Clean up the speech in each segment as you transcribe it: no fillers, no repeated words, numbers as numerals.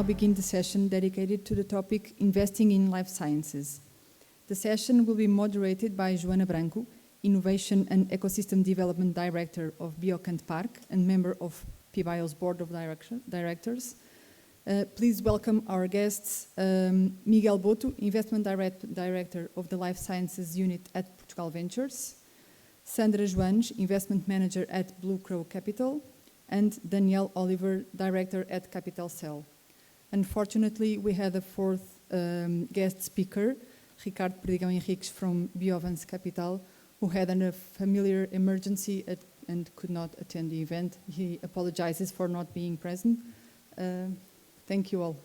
now begin the session dedicated to the topic Investing in Life Sciences. The session will be moderated by Joana Branco, Innovation and Ecosystem Development Director of BioMeet Park and member of PBio's Board of Directors. Please welcome our guests, Miguel Boto, Investment Director of the Life Sciences Unit at Portugal Ventures, Sandra Joanes, Investment Manager at Blue Crow Capital, and Danielle Oliver, Director at Capital Cell. Unfortunately, we had a fourth guest speaker, Ricardo Perdigão Henriques from BioMeet Capital, who had a familiar emergency and could not attend the event. He apologizes for not being present. Thank you all.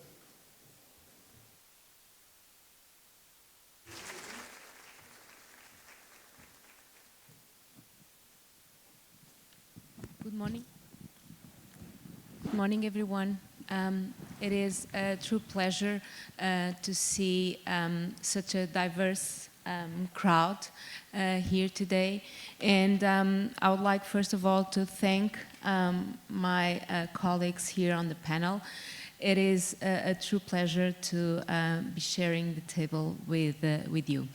Good morning. Good morning, everyone. It is a true pleasure to see such a diverse crowd here today. And I would like, first of all, to thank my colleagues here on the panel. It is a true pleasure to be sharing the table with you.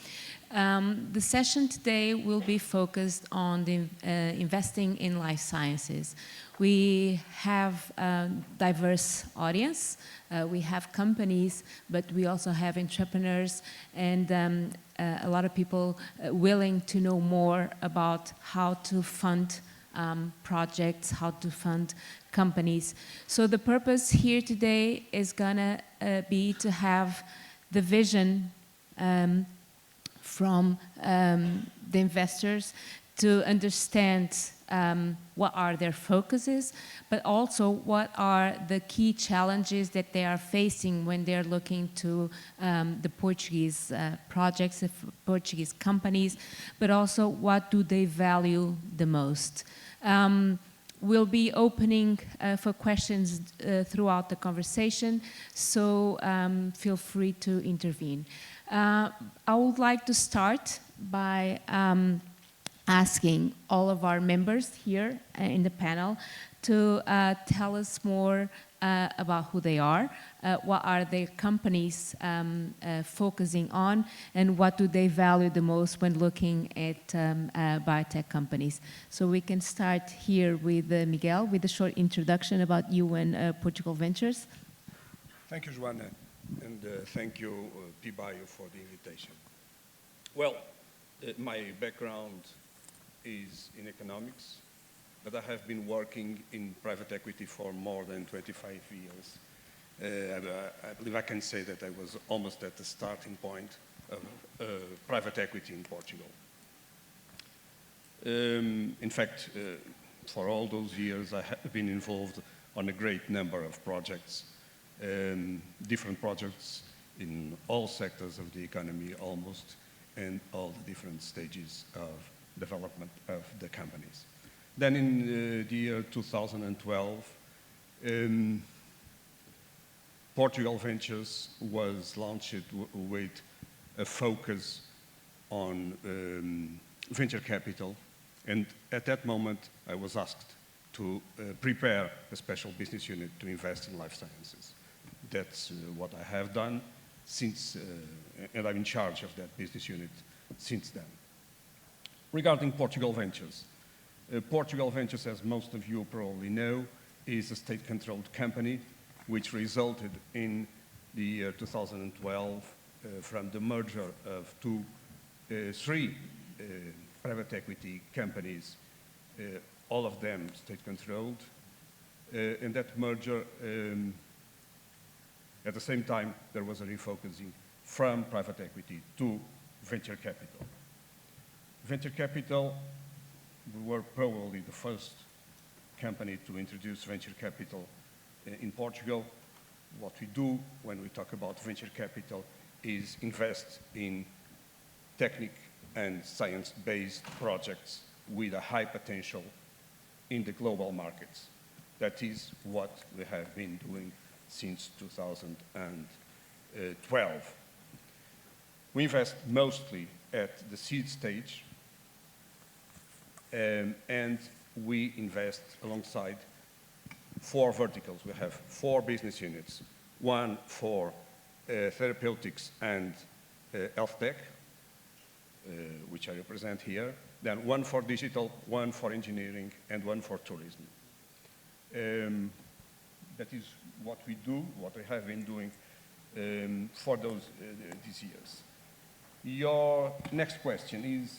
The session today will be focused on the investing in life sciences. We have a diverse audience. We have companies, but we also have entrepreneurs and a lot of people willing to know more about how to fund projects, how to fund companies. So the purpose here today is gonna be to have the vision from the investors to understand what are their focuses, but also what are the key challenges that they are facing when they're looking to the Portuguese projects, the Portuguese companies, but also what do they value the most. We'll be opening for questions throughout the conversation, so feel free to intervene. I would like to start by asking all of our members here in the panel to tell us more about who they are, what are their companies focusing on, and what do they value the most when looking at biotech companies. So we can start here with Miguel, with a short introduction about you and Portugal Ventures. Thank you, Joana, and thank you, PBio, for the invitation. Well, my background is in economics, but I have been working in private equity for more than 25 years. I believe I can say that I was almost at the starting point of private equity in Portugal. In fact, for all those years, I have been involved on a great number of projects, different projects in all sectors of the economy almost, and all the different stages of development of the companies. Then in the year 2012, Portugal Ventures was launched with a focus on venture capital, and at that moment I was asked to prepare a special business unit to invest in life sciences. That's what I have done since, and I'm in charge of that business unit since then. Regarding Portugal Ventures, Portugal Ventures, as most of you probably know, is a state-controlled company which resulted in the year 2012 from the merger of three private equity companies, all of them state-controlled. In that merger, at the same time, there was a refocusing from private equity to venture capital. Venture capital, we were probably the first company to introduce venture capital in Portugal. What we do when we talk about venture capital is invest in technical and science-based projects with a high potential in the global markets. That is what we have been doing since 2012. We invest mostly at the seed stage, and we invest alongside four verticals. We have four business units. one for therapeutics and health tech, which I represent here, then one for digital, one for engineering, and one for tourism. That is what we do, what we have been doing for these years. Your next question is,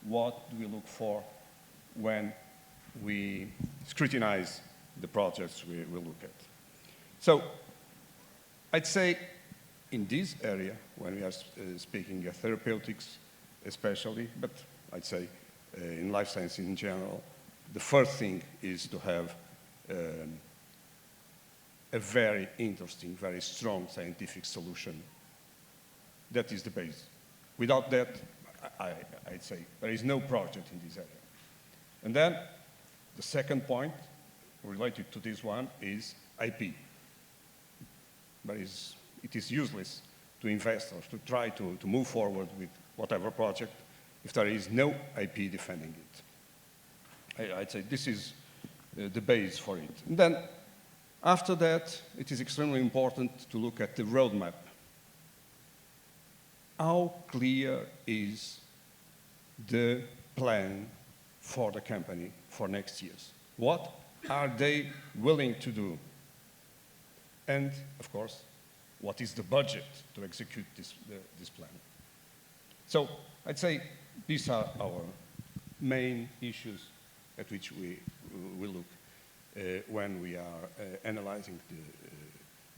what do we look for when we scrutinize the projects we look at? So I'd say in this area, when we are speaking of therapeutics especially, but I'd say in life science in general, the first thing is to have a very interesting, very strong scientific solution. That is the base. Without that, I'd say there is no project in this area. And then the second point related to this one is IP. But it is useless to investors to try to move forward with whatever project if there is no IP defending it. I'd say this is the base for it. And then after that, it is extremely important to look at the roadmap. How clear is the plan for the company for next years? What are they willing to do? And, of course, what is the budget to execute this plan? So I'd say these are our main issues at which we look when we are analyzing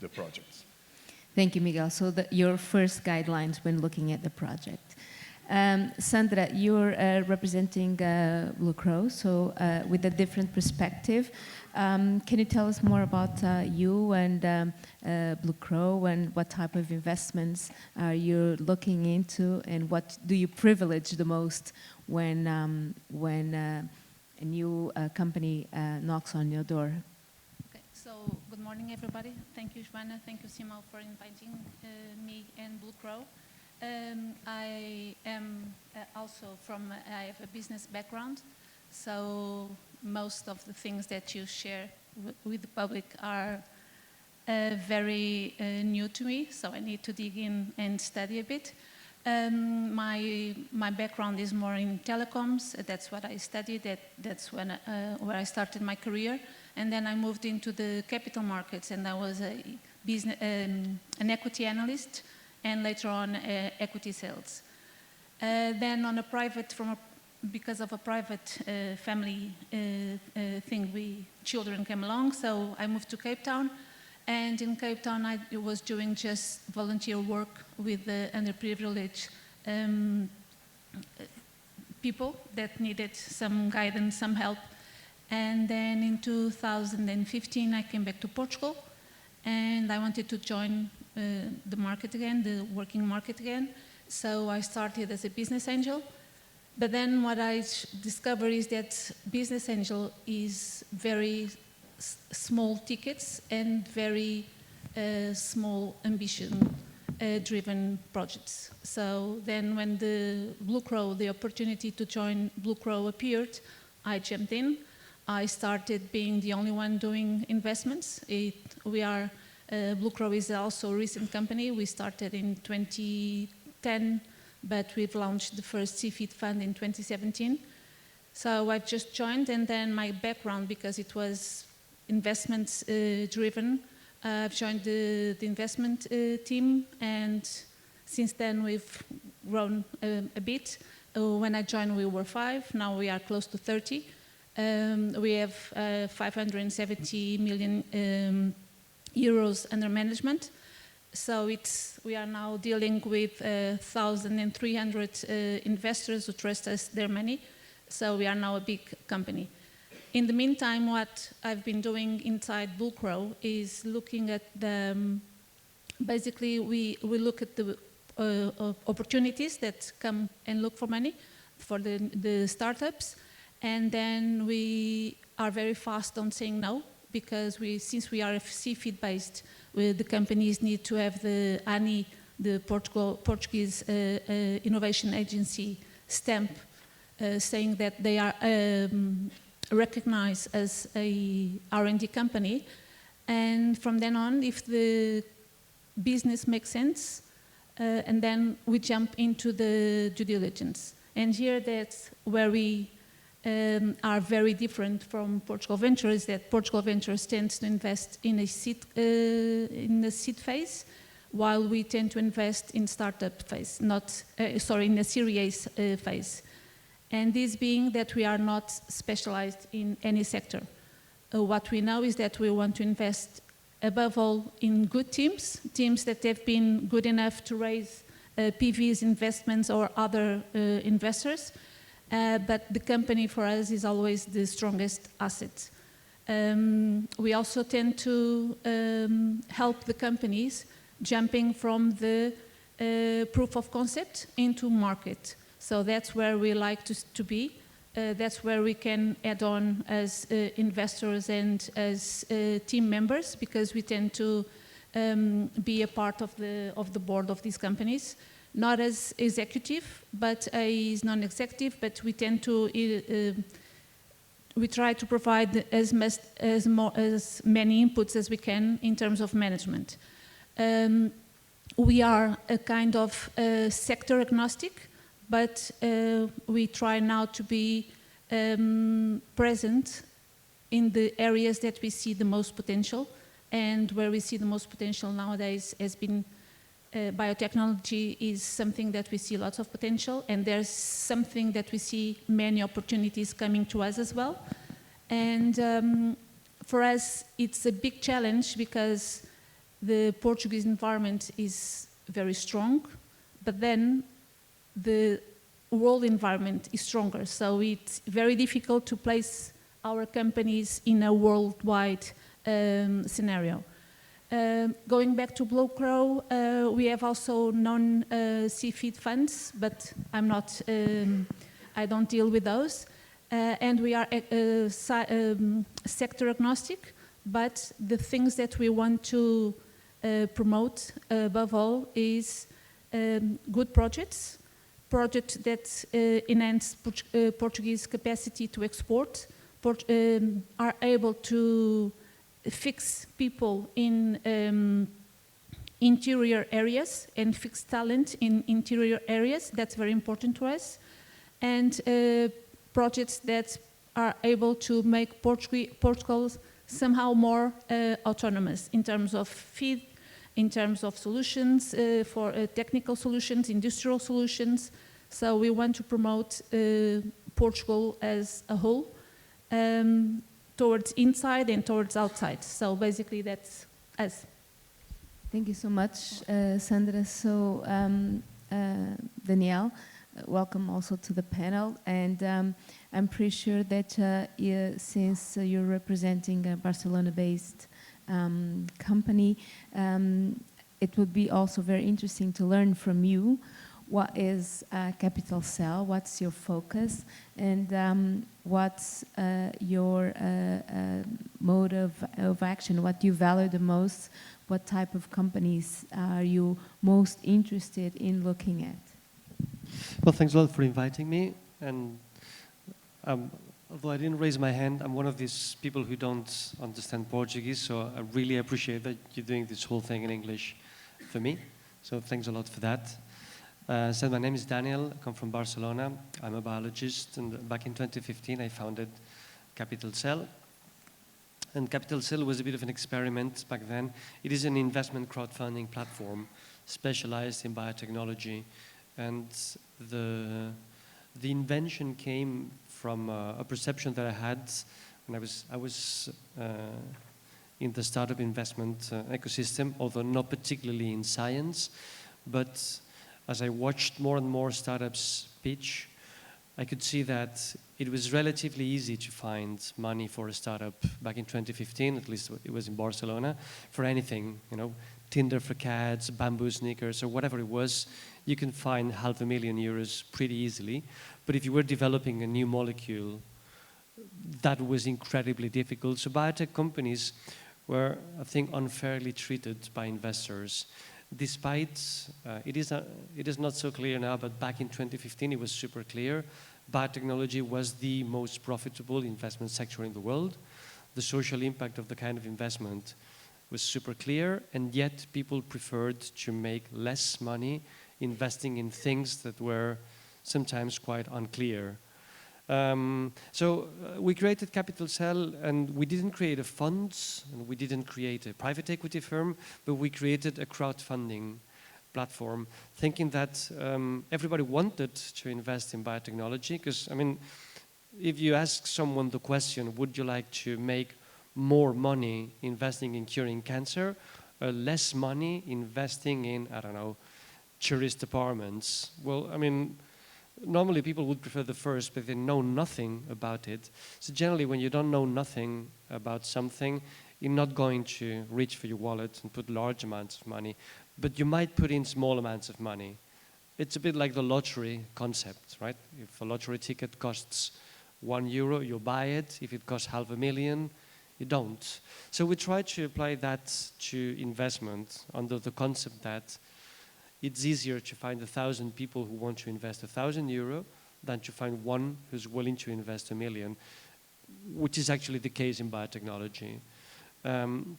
the projects. Thank you, Miguel. So your first guidelines when looking at the project. Sandra, you're representing Blue Crow, so with a different perspective. Can you tell us more about you and Blue Crow, and what type of investments are you looking into, and what do you privilege the most when a new company knocks on your door? Okay, so good morning, everybody. Thank you, Joana. Thank you, Simão, for inviting me and Blue Crow. I am also I have a business background, so most of the things that you share with the public are very new to me, so I need to dig in and study a bit. My background is more in telecoms. That's what I studied. That's where I started my career. And then I moved into the capital markets, and I was an equity analyst, and later on equity sales. Then on a private, because of a private family thing, children came along, so I moved to Cape Town. And in Cape Town, I was doing just volunteer work with the underprivileged people that needed some guidance, some help. And then in 2015, I came back to Portugal, and I wanted to join the market again, the working market again. So I started as a business angel. But then what I discovered is that business angel is very small tickets and very small ambition-driven projects. So then when the opportunity to join Blue Crow appeared, I jumped in. I started being the only one doing investments. Blue Crow is also a recent company. We started in 2010, but we've launched the first CFID fund in 2017. So I just joined, and then my background, because it was investments driven, I've joined the investment team, and since then we've grown a bit. When I joined we were 5, now we are close to 30. We have 570 million euros under management. So we are now dealing with 1,300 investors who trust us their money. So we are now a big company. In the meantime, what I've been doing inside Blue Crow is looking at basically we look at the opportunities that come and look for money for the startups. And then we are very fast on saying no, because since we are CFID based, the companies need to have the ANI, the Portuguese Innovation Agency stamp, saying that they are recognized as a R&D company. And from then on, if the business makes sense, and then we jump into the due diligence. And here that's where we are very different from Portugal Ventures, that Portugal Ventures tends to invest in a seed phase, while we tend to invest in startup phase, in a Series A phase. And this being that we are not specialized in any sector. What we know is that we want to invest above all in good teams that have been good enough to raise PVs, investments, or other investors. But the company for us is always the strongest asset. We also tend to help the companies jumping from the proof of concept into market. So that's where we like to be. That's where we can add on as investors and as team members, because we tend to be a part of the board of these companies. Not as executive, but as non-executive, but we tend to, we try to provide as many inputs as we can in terms of management. We are a kind of sector agnostic, but we try now to be present in the areas that we see the most potential, and where we see the most potential nowadays has been biotechnology is something that we see lots of potential, and there's something that we see many opportunities coming to us as well. And for us, it's a big challenge because the Portuguese environment is very strong, but then the world environment is stronger. So it's very difficult to place our companies in a worldwide scenario. Going back to Blue Crow, we have also non-CFID funds, but I don't deal with those. And we are sector agnostic, but the things that we want to promote above all is good projects that enhance Portuguese capacity to export, are able to fix people in interior areas and fix talent in interior areas. That's very important to us. And projects that are able to make Portugal somehow more autonomous in terms of feed, in terms of solutions for technical solutions, industrial solutions. So we want to promote Portugal as a whole, towards inside and towards outside. So basically that's us. Thank you so much, Sandra. So Danielle, welcome also to the panel. And I'm pretty sure that since you're representing a Barcelona-based company, it would be also very interesting to learn from you what is Capital Cell, what's your focus, and what's your mode of action, what you value the most, what type of companies are you most interested in looking at? Well, thanks a lot for inviting me. And although I didn't raise my hand, I'm one of these people who don't understand Portuguese, so I really appreciate that you're doing this whole thing in English for me. So thanks a lot for that. So my name is Daniel, I come from Barcelona. I'm a biologist, and back in 2015 I founded Capital Cell. And Capital Cell was a bit of an experiment back then. It is an investment crowdfunding platform specialized in biotechnology. And the invention came from a perception that I had when I was in the startup investment ecosystem, although not particularly in science. But as I watched more and more startups pitch, I could see that it was relatively easy to find money for a startup back in 2015, at least it was in Barcelona, for anything, Tinder for cats, bamboo sneakers, or whatever it was. You can find €500,000 pretty easily. But if you were developing a new molecule, that was incredibly difficult. So biotech companies were, I think, unfairly treated by investors. Despite, it is not so clear now, but back in 2015 it was super clear. Biotechnology was the most profitable investment sector in the world. The social impact of the kind of investment was super clear, and yet people preferred to make less money investing in things that were sometimes quite unclear. We created Capital Cell, and we didn't create a fund, and we didn't create a private equity firm, but we created a crowdfunding platform, thinking that everybody wanted to invest in biotechnology. Because, I mean, if you ask someone the question, would you like to make more money investing in curing cancer, or less money investing in, I don't know, tourist apartments? Well, I mean, normally people would prefer the first, but they know nothing about it. So generally, when you don't know nothing about something, you're not going to reach for your wallet and put large amounts of money, but you might put in small amounts of money. It's a bit like the lottery concept, right? If a lottery ticket costs €1, you buy it. If it costs $500,000, you don't. So we try to apply that to investment under the concept that it's easier to find 1,000 people who want to invest €1,000 than to find one who's willing to invest $1 million, which is actually the case in biotechnology.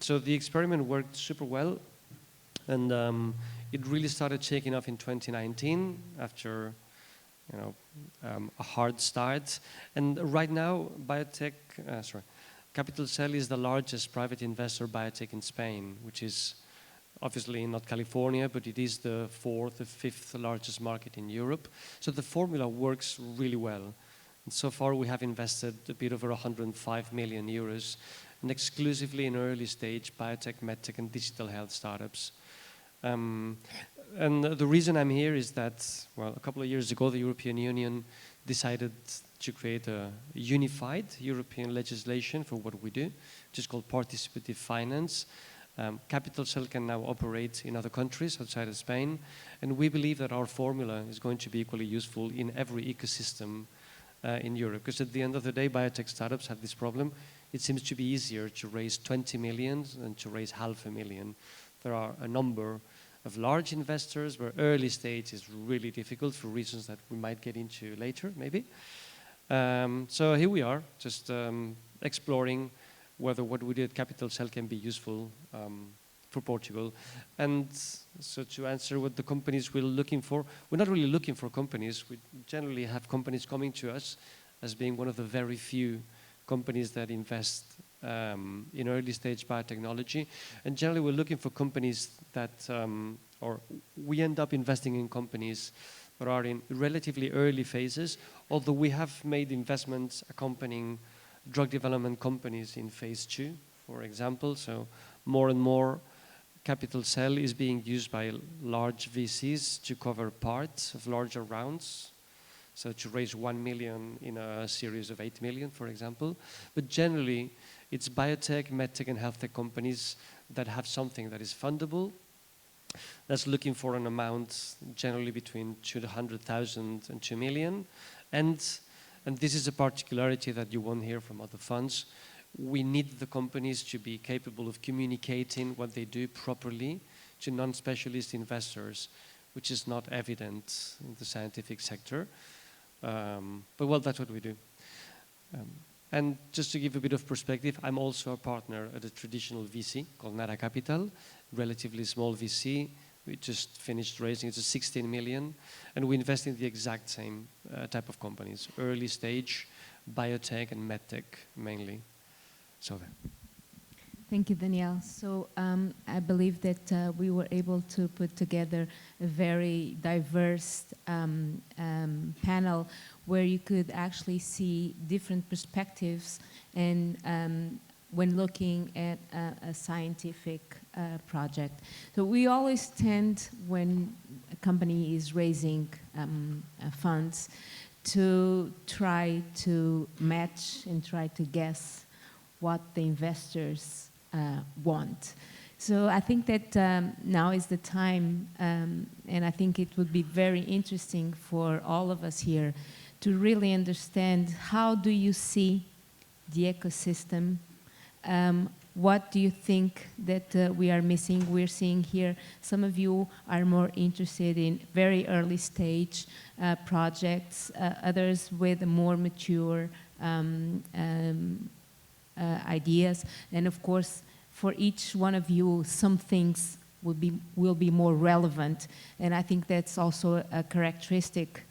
So the experiment worked super well, and it really started taking off in 2019 after a hard start. And right now, Capital Cell is the largest private investor biotech in Spain, which is obviously not California, but it is the 4th or 5th largest market in Europe. So the formula works really well. And so far we have invested a bit over €105 million, and exclusively in early stage biotech, medtech, and digital health startups. And the reason I'm here is that, well, a couple of years ago, the European Union decided to create a unified European legislation for what we do, which is called participative finance. Capital Cell can now operate in other countries outside of Spain, and we believe that our formula is going to be equally useful in every ecosystem in Europe. Because at the end of the day, biotech startups have this problem. It seems to be easier to raise 20 million than to raise $500,000. There are a number of large investors where early stage is really difficult for reasons that we might get into later, maybe. So here we are, just exploring whether what we do at Capital Cell can be useful for Portugal. And so to answer what the companies we're looking for, we're not really looking for companies. We generally have companies coming to us as being one of the very few companies that invest in early stage biotechnology. And generally we're looking for companies that, or we end up investing in companies that are in relatively early phases, although we have made investments accompanying drug development companies in phase 2, for example. So more and more Capital Cell is being used by large VCs to cover parts of larger rounds. So to raise 1 million in a series of 8 million, for example. But generally, it's biotech, medtech, and health tech companies that have something that is fundable, that's looking for an amount generally between 200,000 and 2 million. And this is a particularity that you won't hear from other funds. We need the companies to be capable of communicating what they do properly to non-specialist investors, which is not evident in the scientific sector. But well, that's what we do. And just to give a bit of perspective, I'm also a partner at a traditional VC called Nara Capital, relatively small VC. We just finished raising, it's a 16 million, and we invest in the exact same type of companies, early stage, biotech and medtech mainly. So there. Thank you, Daniel. So I believe that we were able to put together a very diverse panel where you could actually see different perspectives and when looking at a scientific project. So we always tend, when a company is raising funds, to try to match and try to guess what the investors want. So I think that now is the time, and I think it would be very interesting for all of us here to really understand how do you see the ecosystem. What do you think that we are missing? We're seeing here some of you are more interested in very early stage projects, others with more mature ideas, and of course for each one of you, some things will be more relevant. And I think that's also a characteristic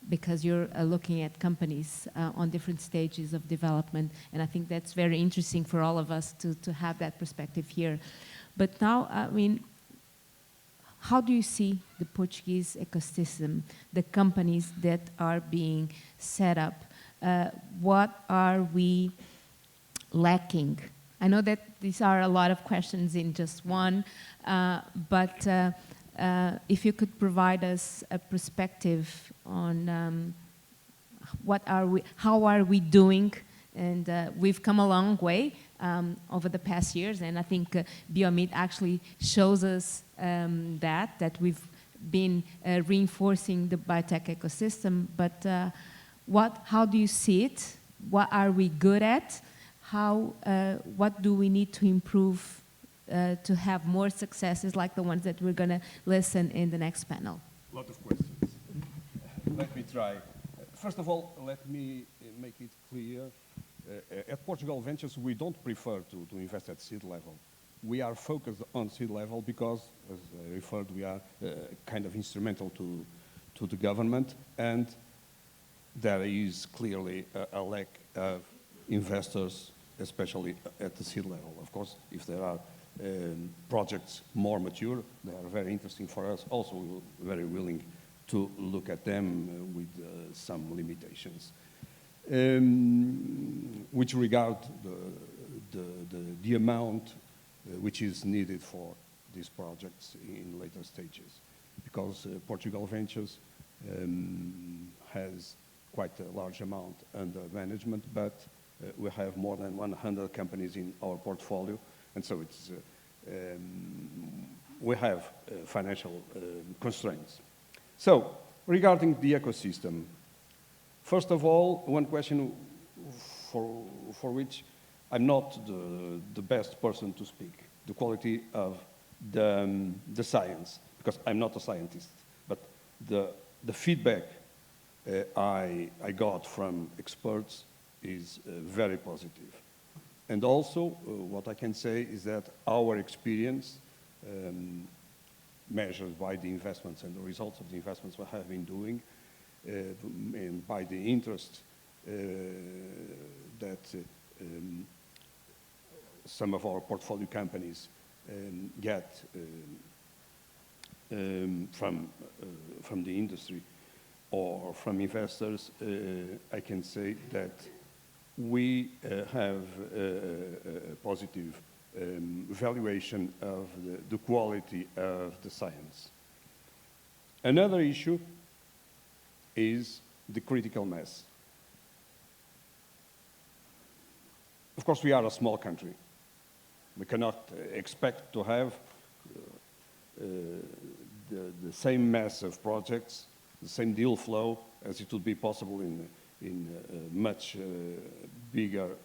because you're looking at companies on different stages of development. And I think that's very interesting for all of us to have that perspective here. But now, I mean, how do you see the Portuguese ecosystem, the companies that are being set up? What are we lacking? I know that these are a lot of questions in just one, but if you could provide us a perspective on how are we doing, and we've come a long way over the past years, and I think BIOMEET actually shows us that we've been reinforcing the biotech ecosystem, but how do you see it? What are we good at? What do we need to improve to have more successes like the ones that we're going to listen in the next panel? A lot of questions. Let me try. First of all, let me make it clear. At Portugal Ventures, we don't prefer to invest at seed level. We are focused on seed level because, as I referred, we are kind of instrumental to the government, and there is clearly a lack of investors, especially at the seed level. Of course, if there are projects more mature, they are very interesting for us. Also, we're very willing to look at them with some limitations. Which regard the amount which is needed for these projects in later stages, because Portugal Ventures has quite a large amount under management, but we have more than 100 companies in our portfolio, and so it's we have financial constraints. So, regarding the ecosystem, first of all, one question for which I'm not the best person to speak, the quality of the science, because I'm not a scientist, but the feedback I got from experts is very positive. And also, what I can say is that our experience, measured by the investments and the results of the investments we have been doing, and by the interest that some of our portfolio companies get from the industry or from investors, I can say that we have a positive valuation of the quality of the science. Another issue is the critical mass. Of course, we are a small country. We cannot expect to have the same mass of projects, the same deal flow as it would be possible in much bigger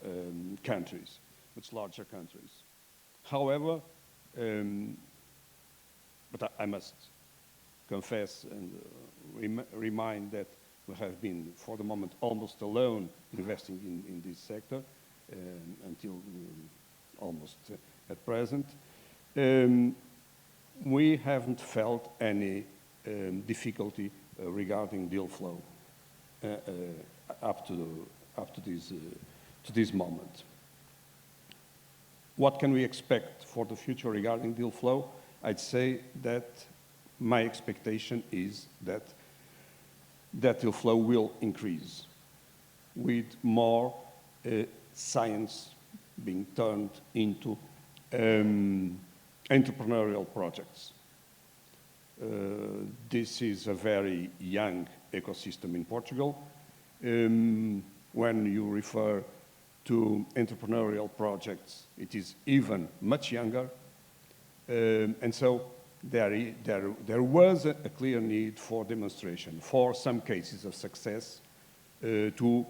countries, much larger countries. However, but I must confess and remind that we have been, for the moment, almost alone investing in this sector until almost at present. We haven't felt any difficulty regarding deal flow up to this moment. What can we expect for the future regarding deal flow? I'd say that my expectation is that deal flow will increase with more science being turned into entrepreneurial projects. This is a very young ecosystem in Portugal. When you refer to entrepreneurial projects, it is even much younger. And so there was a clear need for demonstration, for some cases of success, to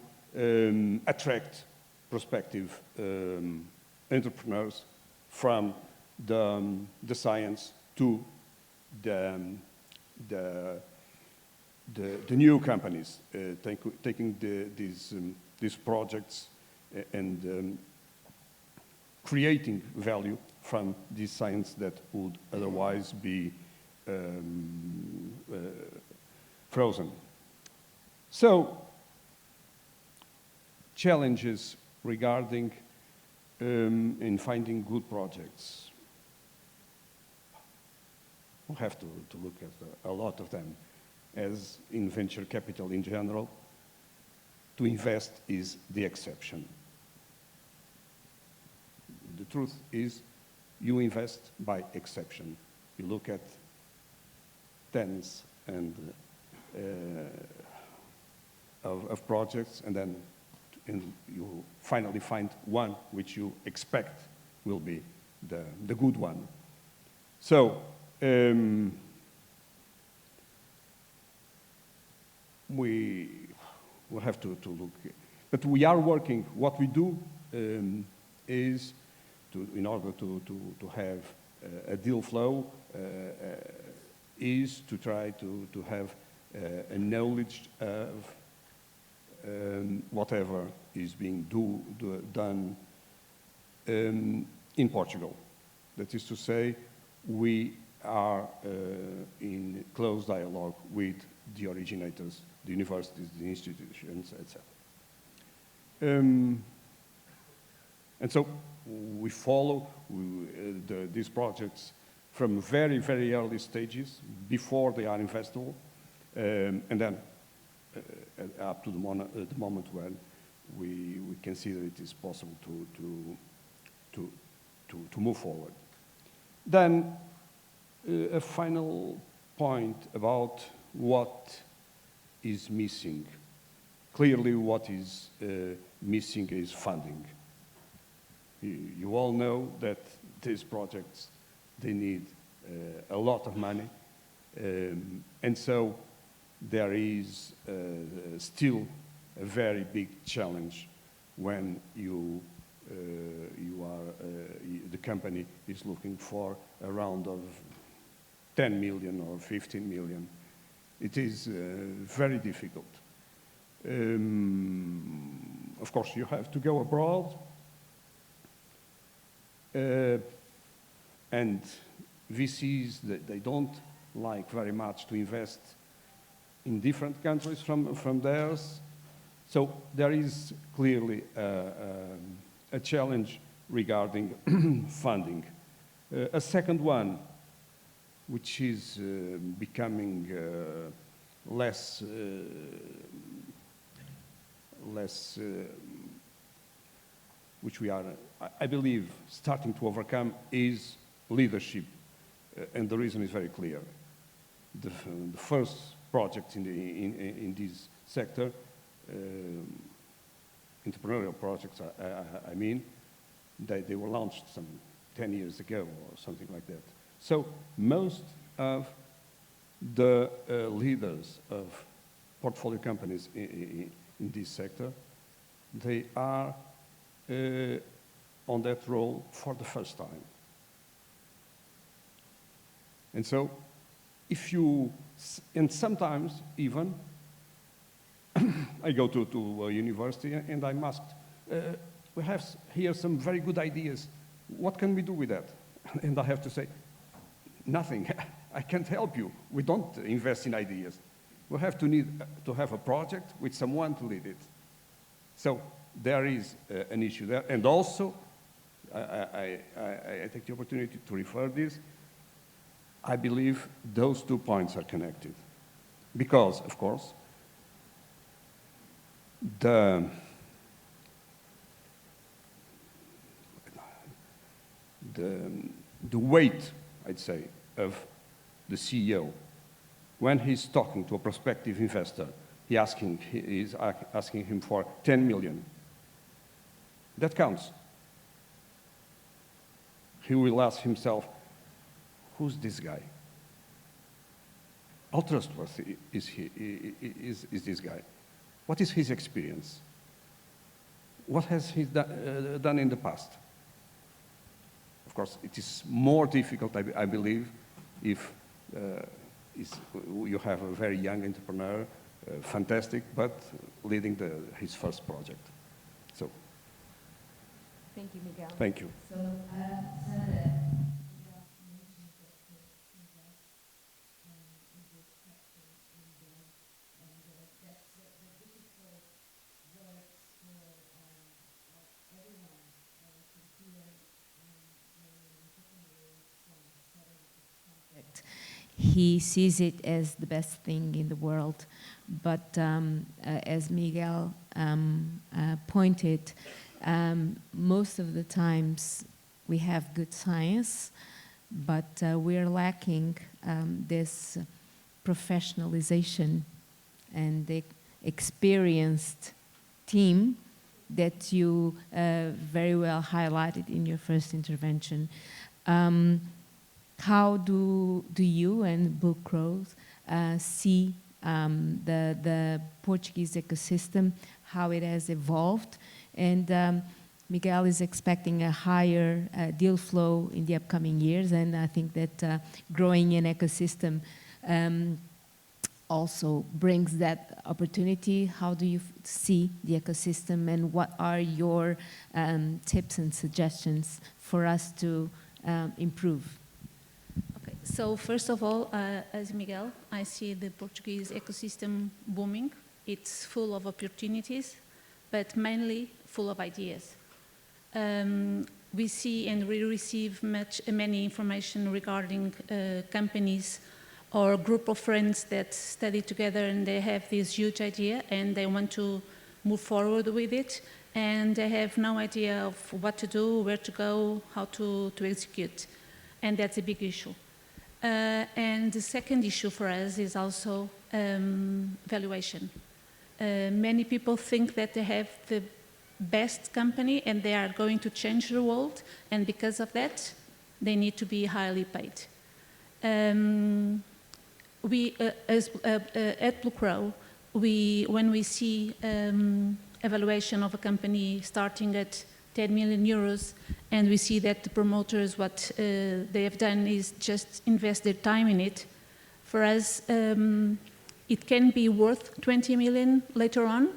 attract prospective entrepreneurs from the science to the new companies, taking these projects and creating value from this science that would otherwise be frozen. So, challenges regarding in finding good projects. We'll have to look at a lot of them. As in venture capital in general, to invest is the exception. The truth is, you invest by exception. You look at tens and of projects, and then you finally find one which you expect will be the good one. So, we will have to look. But we are working. What we do is, in order to have a deal flow, is to try to have a knowledge of whatever is being done in Portugal. That is to say, we are in close dialogue with the originators, the universities, the institutions, etc. And so we follow these projects from very, very early stages, before they are investable, and then up to the moment when we consider it is possible to move forward. Then a final point about what is missing. Clearly what is missing is funding. You all know that these projects, they need a lot of money, and so there is still a very big challenge when the company is looking for a round of 10 million or 15 million. It is very difficult. Of course, you have to go abroad, and VCs, they don't like very much to invest in different countries from theirs. So there is clearly a challenge regarding funding. A second one, which is becoming which we are, I believe, starting to overcome, is leadership. And the reason is very clear. The first projects in this sector, entrepreneurial projects, I mean, they were launched some 10 years ago or something like that. So most of the leaders of portfolio companies in this sector, they are on that role for the first time. And so if you, and sometimes even, I go to a university and I'm asked, we have here some very good ideas. What can we do with that? And I have to say, nothing. I can't help you. We don't invest in ideas. We have to need to have a project with someone to lead it. So there is an issue there. And also, I take the opportunity to refer this. I believe those 2 points are connected. Because, of course, the weight, I'd say, of the CEO, when he's talking to a prospective investor, he's asking him for 10 million. That counts. He will ask himself, who's this guy? How trustworthy is this guy? What is his experience? What has he done in the past? Of course, it is more difficult, I believe, if you have a very young entrepreneur, fantastic, but leading his first project. So, Thank you, Miguel. Thank you. So, Sandra, he sees it as the best thing in the world. But as Miguel pointed, most of the times we have good science, but we're lacking this professionalization and the experienced team that you very well highlighted in your first intervention. How do you and Blue Crows see the Portuguese ecosystem, how it has evolved? And Miguel is expecting a higher deal flow in the upcoming years, and I think that growing an ecosystem also brings that opportunity. How do you see the ecosystem, and what are your tips and suggestions for us to improve? Okay, so first of all, as Miguel, I see the Portuguese ecosystem booming. It's full of opportunities, but mainly full of ideas. We see and we receive many information regarding companies or group of friends that study together and they have this huge idea and they want to move forward with it, and they have no idea of what to do, where to go, how to execute. And that's a big issue. And the second issue for us is also valuation. Many people think that they have the best company and they are going to change the world, and because of that, they need to be highly paid. At Blue Crow, when we see evaluation of a company starting at 10 million euros, and we see that the promoters, what they have done is just invest their time in it, for us, it can be worth 20 million later on,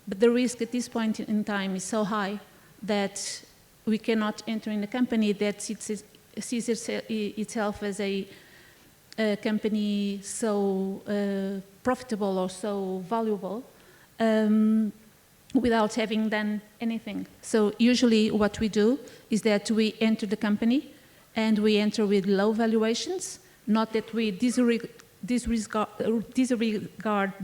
but the risk at this point in time is so high that we cannot enter in a company that sees itself as a company so profitable or so valuable without having done anything. So usually what we do is that we enter the company and we enter with low valuations, not that we disregard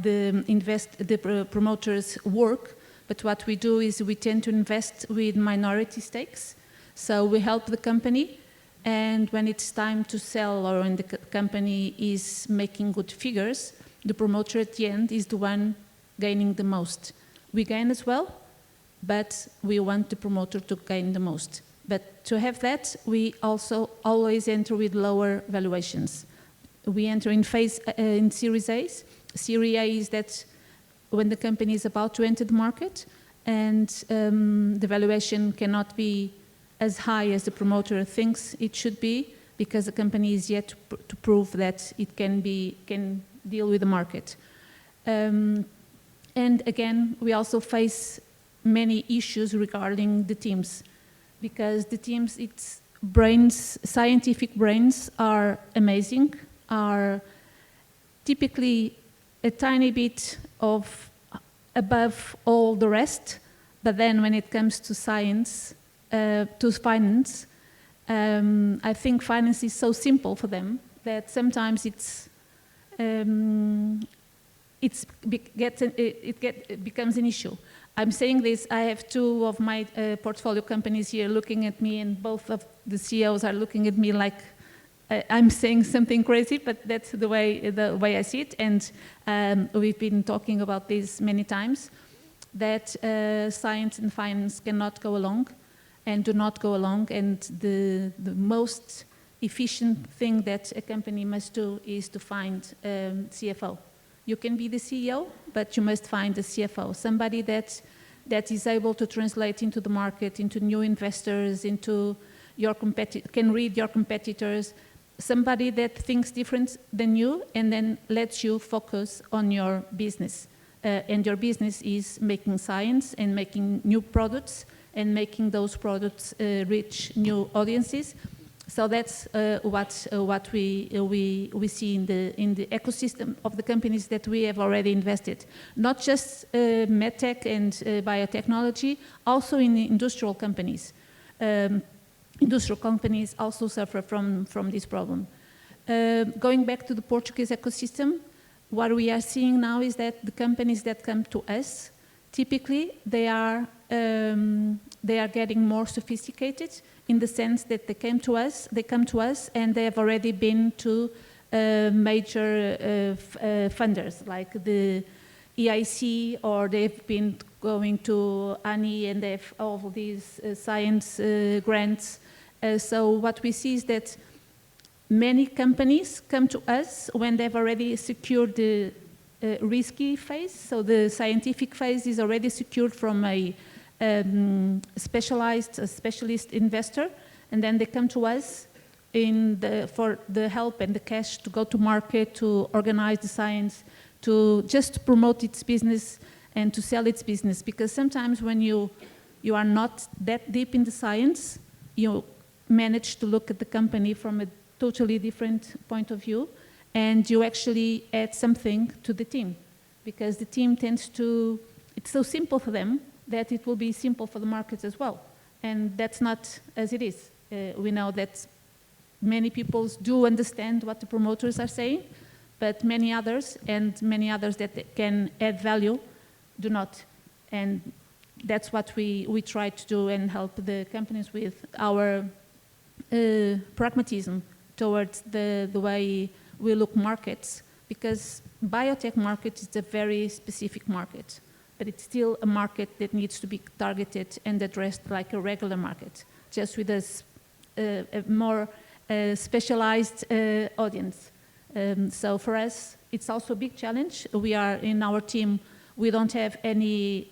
the promoters' work, but what we do is we tend to invest with minority stakes. So we help the company, and when it's time to sell or when the company is making good figures, the promoter at the end is the one gaining the most. We gain as well, but we want the promoter to gain the most. But to have that, we also always enter with lower valuations. We enter in Series A. Series A is that when the company is about to enter the market, and the valuation cannot be as high as the promoter thinks it should be, because the company is yet to prove that it can deal with the market. And again, we also face many issues regarding the teams, because the teams, scientific brains are amazing, are typically a tiny bit above all the rest, but then when it comes to science, to finance, I think finance is so simple for them that sometimes it becomes an issue. I'm saying this, I have two of my portfolio companies here looking at me, and both of the CEOs are looking at me like I'm saying something crazy, but that's the way I see it. And we've been talking about this many times, that science and finance cannot go along and do not go along. And the most efficient thing that a company must do is to find CFO. You can be the CEO, but you must find a CFO, somebody that is able to translate into the market, into new investors, into can read your competitors, somebody that thinks different than you and then lets you focus on your business. And your business is making science and making new products and making those products reach new audiences. So that's what we see in the ecosystem of the companies that we have already invested. Not just medtech and biotechnology, also in the industrial companies. Industrial companies also suffer from this problem. Going back to the Portuguese ecosystem, what we are seeing now is that the companies that come to us, typically they are getting more sophisticated in the sense that they come to us and they have already been to major funders like the EIC, or they've been going to ANI and they have all of these science grants. So what we see is that many companies come to us when they've already secured the risky phase. So the scientific phase is already secured from a specialist investor, and then they come to us for the help and the cash to go to market, to organize the science, to just promote its business and to sell its business. Because sometimes when you are not that deep in the science, you manage to look at the company from a totally different point of view, and you actually add something to the team, because the team tends to, it's so simple for them that it will be simple for the markets as well. And that's not as it is. We know that many people do understand what the promoters are saying, but many others, and many others that can add value, do not. And that's what we try to do and help the companies with our pragmatism towards the way we look markets, because biotech market is a very specific market, but it's still a market that needs to be targeted and addressed like a regular market, just with a more specialized audience. So for us, it's also a big challenge. We are in our team, we don't have any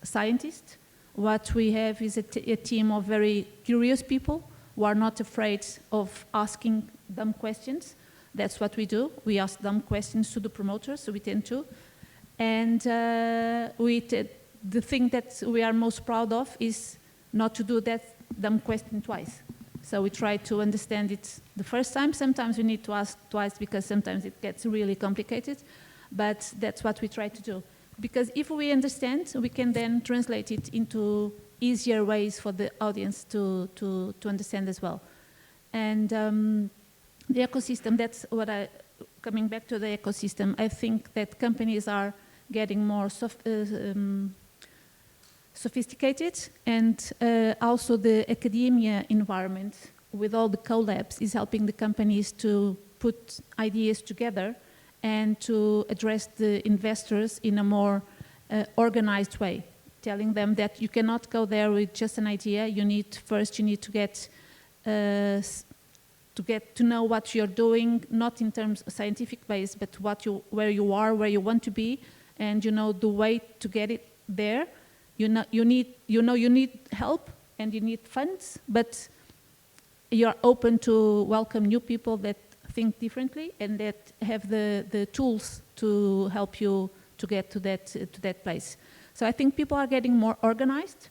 scientists. What we have is a team of very curious people who are not afraid of asking dumb questions. That's what we do. We ask dumb questions to the promoters, so we tend to. And the thing that we are most proud of is not to do that dumb question twice. So we try to understand it the first time. Sometimes we need to ask twice because sometimes it gets really complicated, but that's what we try to do. Because if we understand, we can then translate it into easier ways for the audience to understand as well. And the ecosystem, that's what coming back to the ecosystem, I think that companies are getting more sophisticated, and also the academia environment with all the collabs is helping the companies to put ideas together and to address the investors in a more organized way, telling them that you cannot go there with just an idea. You need to get to know what you're doing, not in terms of scientific base, but where you are, where you want to be, and you know the way to get it there. You need help and you need funds, but you're open to welcome new people that think differently and that have the tools to help you to get to that place. So I think people are getting more organized,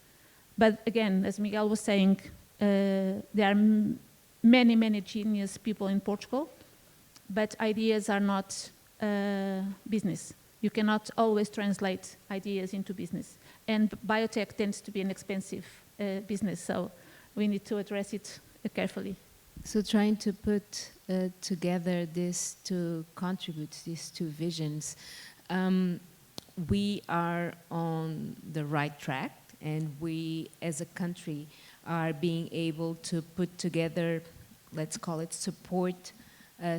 but again, as Miguel was saying, there are many genius people in Portugal, but ideas are not business. You cannot always translate ideas into business. And biotech tends to be an expensive business, so we need to address it carefully. So trying to put together these two contributes, these two visions, we are on the right track, and we as a country are being able to put together, let's call it support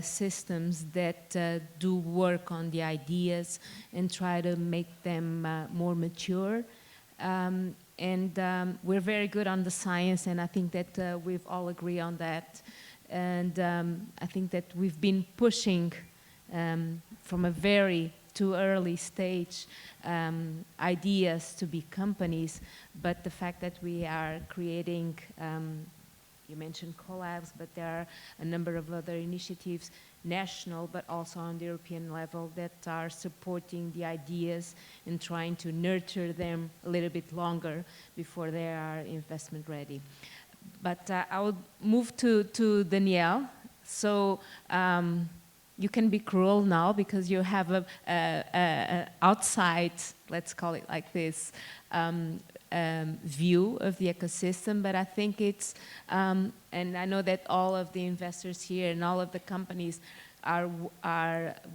systems that do work on the ideas and try to make them more mature. We're very good on the science, and I think that we've all agree on that. And I think that we've been pushing from a very too early stage ideas to be companies, but the fact that we are creating you mentioned collabs, but there are a number of other initiatives, national, but also on the European level, that are supporting the ideas and trying to nurture them a little bit longer before they are investment ready. But I would move to Danielle. So you can be cruel now because you have a outside, let's call it like this, view of the ecosystem, but I think it's, and I know that all of the investors here and all of the companies are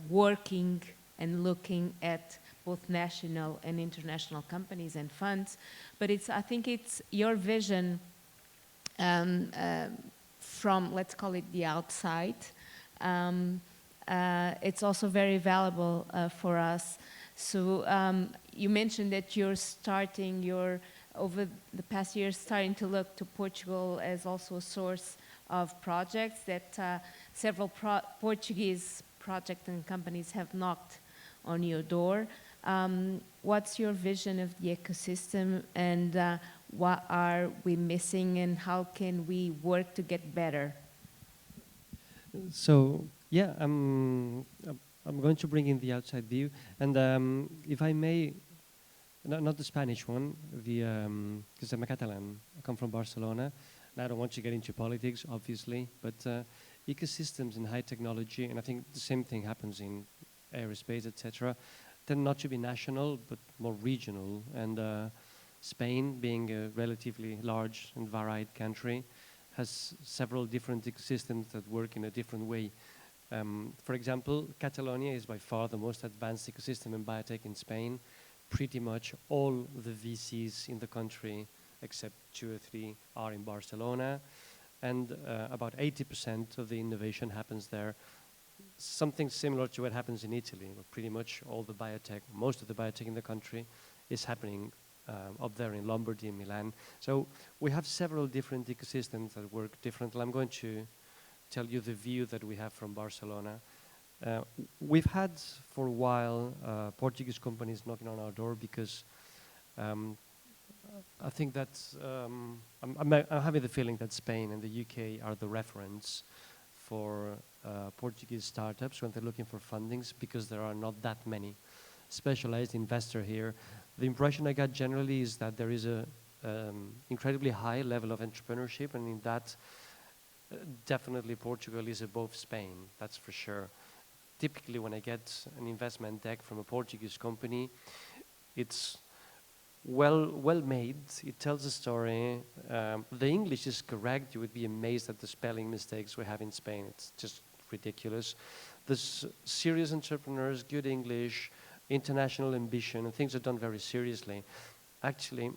working and looking at both national and international companies and funds, but I think it's your vision from, let's call it the outside. It's also very valuable for us. So you mentioned that you're over the past years, starting to look to Portugal as also a source of projects, that several Portuguese projects and companies have knocked on your door. What's your vision of the ecosystem, and what are we missing, and how can we work to get better? So yeah, I'm going to bring in the outside view, and if I may, not the Spanish one, because I'm a Catalan. I come from Barcelona, and I don't want to get into politics, obviously, but ecosystems in high technology, and I think the same thing happens in aerospace, etc., tend not to be national, but more regional. And Spain, being a relatively large and varied country, has several different ecosystems that work in a different way. For example, Catalonia is by far the most advanced ecosystem in biotech in Spain. Pretty much all the VCs in the country, except 2 or 3, are in Barcelona. And about 80% of the innovation happens there. Something similar to what happens in Italy, where pretty much all the biotech, most of the biotech in the country is happening up there in Lombardy and Milan. So we have several different ecosystems that work differently. I'm going to tell you the view that we have from Barcelona. We've had for a while Portuguese companies knocking on our door because I think that I'm having the feeling that Spain and the UK are the reference for Portuguese startups when they're looking for fundings, because there are not that many specialized investors here. The impression I got generally is that there is a incredibly high level of entrepreneurship, and in that definitely Portugal is above Spain, that's for sure. Typically when I get an investment deck from a Portuguese company, it's well made, it tells a story. The English is correct. You would be amazed at the spelling mistakes we have in Spain. It's just ridiculous. There's serious entrepreneurs, good English, international ambition, and things are done very seriously. Actually,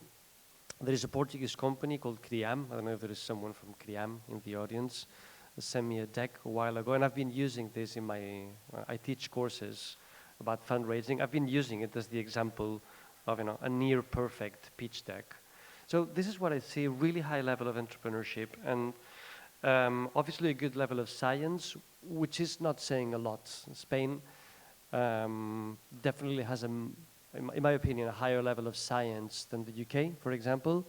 there is a Portuguese company called Criam. I don't know if there is someone from Criam in the audience. They sent me a deck a while ago, and I've been using this in my, I teach courses about fundraising. I've been using it as the example of a near perfect pitch deck. So this is what I see, really high level of entrepreneurship, and obviously a good level of science, which is not saying a lot. Spain definitely has, in my opinion, a higher level of science than the UK, for example.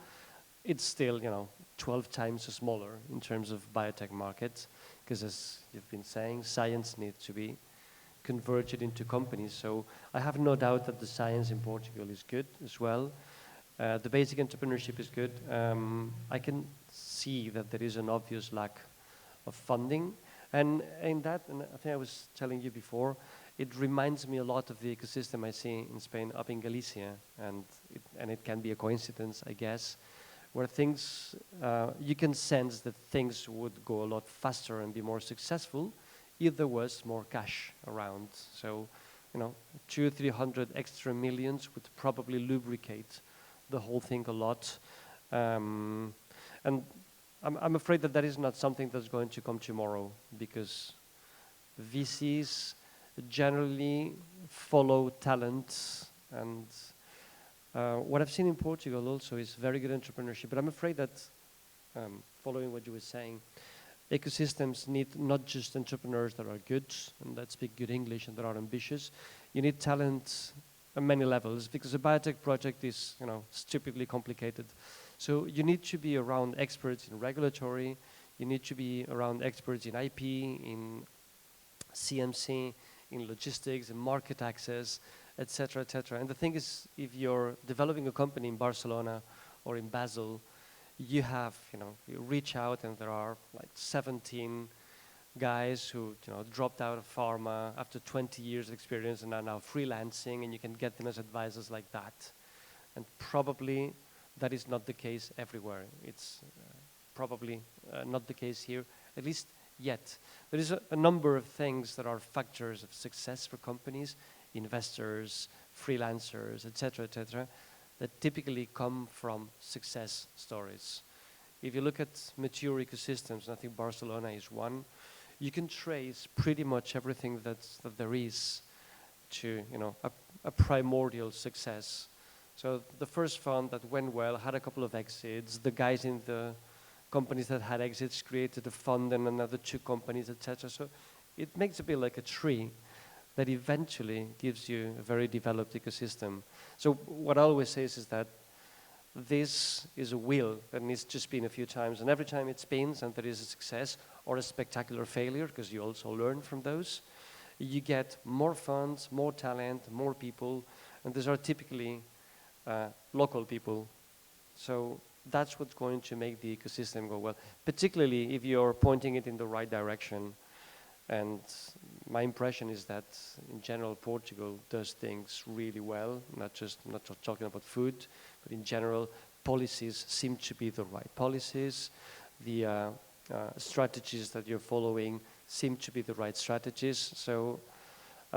It's still, 12 times smaller in terms of biotech markets, because as you've been saying, science needs to be converted into companies. So I have no doubt that the science in Portugal is good as well. The basic entrepreneurship is good. I can see that there is an obvious lack of funding. And in that, and I think I was telling you before, it reminds me a lot of the ecosystem I see in Spain up in Galicia. And it can be a coincidence, I guess, where things, you can sense that things would go a lot faster and be more successful if there was more cash around. So, 200 or 300 extra millions would probably lubricate the whole thing a lot. And I'm afraid that is not something that's going to come tomorrow, because VCs generally follow talent. And what I've seen in Portugal also is very good entrepreneurship. But I'm afraid that, following what you were saying, ecosystems need not just entrepreneurs that are good and that speak good English and that are ambitious. You need talent at many levels, because a biotech project is, stupidly complicated. So you need to be around experts in regulatory, You need to be around experts in IP, in CMC, in logistics, in market access, etc., etc. And the thing is, if you're developing a company in Barcelona or in Basel, you have, you reach out and there are like 17 guys who, dropped out of pharma after 20 years of experience and are now freelancing, and you can get them as advisors like that. And probably that is not the case everywhere. It's probably not the case here, at least yet. There is a number of things that are factors of success for companies, investors, freelancers, etc., that typically come from success stories. If you look at mature ecosystems, and I think Barcelona is one, you can trace pretty much everything that there is to a primordial success. So the first fund that went well had a couple of exits. The guys in the companies that had exits created a fund and another 2 companies, etc. So it makes a bit like a tree that eventually gives you a very developed ecosystem. So what I always say is that this is a wheel that needs to spin a few times, and every time it spins and there is a success or a spectacular failure, because you also learn from those, you get more funds, more talent, more people, and these are typically local people. So that's what's going to make the ecosystem go well, particularly if you're pointing it in the right direction. And my impression is that, in general, Portugal does things really well, not just talking about food, but in general, policies seem to be the right policies. The strategies that you're following seem to be the right strategies. So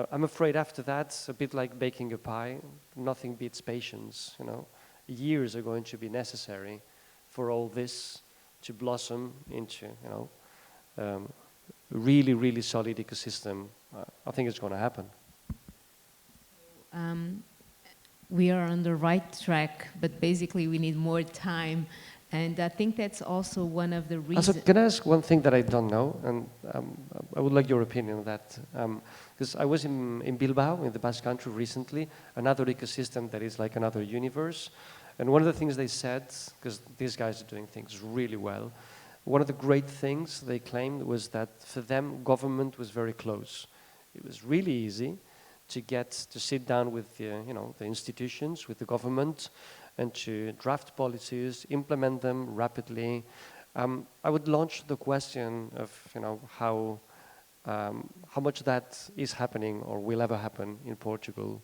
I'm afraid after that, a bit like baking a pie, nothing beats patience. Years are going to be necessary for all this to blossom into, really, really solid ecosystem. I think it's going to happen. We are on the right track, but basically we need more time. And I think that's also one of the reasons. Also, can I ask one thing that I don't know? And I would like your opinion on that. Because I was in Bilbao, in the Basque Country recently, another ecosystem that is like another universe. And one of the things they said, because these guys are doing things really well, one of the great things they claimed was that for them, government was very close. It was really easy to sit down with the institutions, with the government, and to draft policies, implement them rapidly. I would launch the question of how much that is happening or will ever happen in Portugal.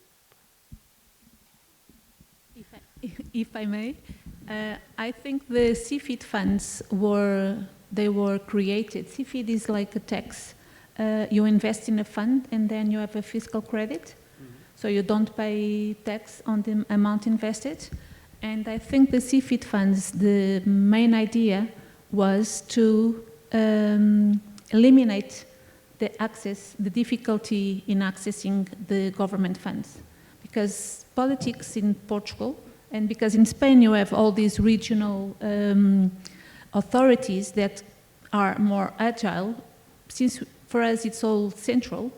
If I may, I think the CFID funds were created. CFID is like a tax. You invest in a fund and then you have a fiscal credit. Mm-hmm. So you don't pay tax on the amount invested. And I think the CFID funds, the main idea was to eliminate the difficulty in accessing the government funds. Because politics in Portugal, and because in Spain you have all these regional authorities that are more agile, since for us it's all central,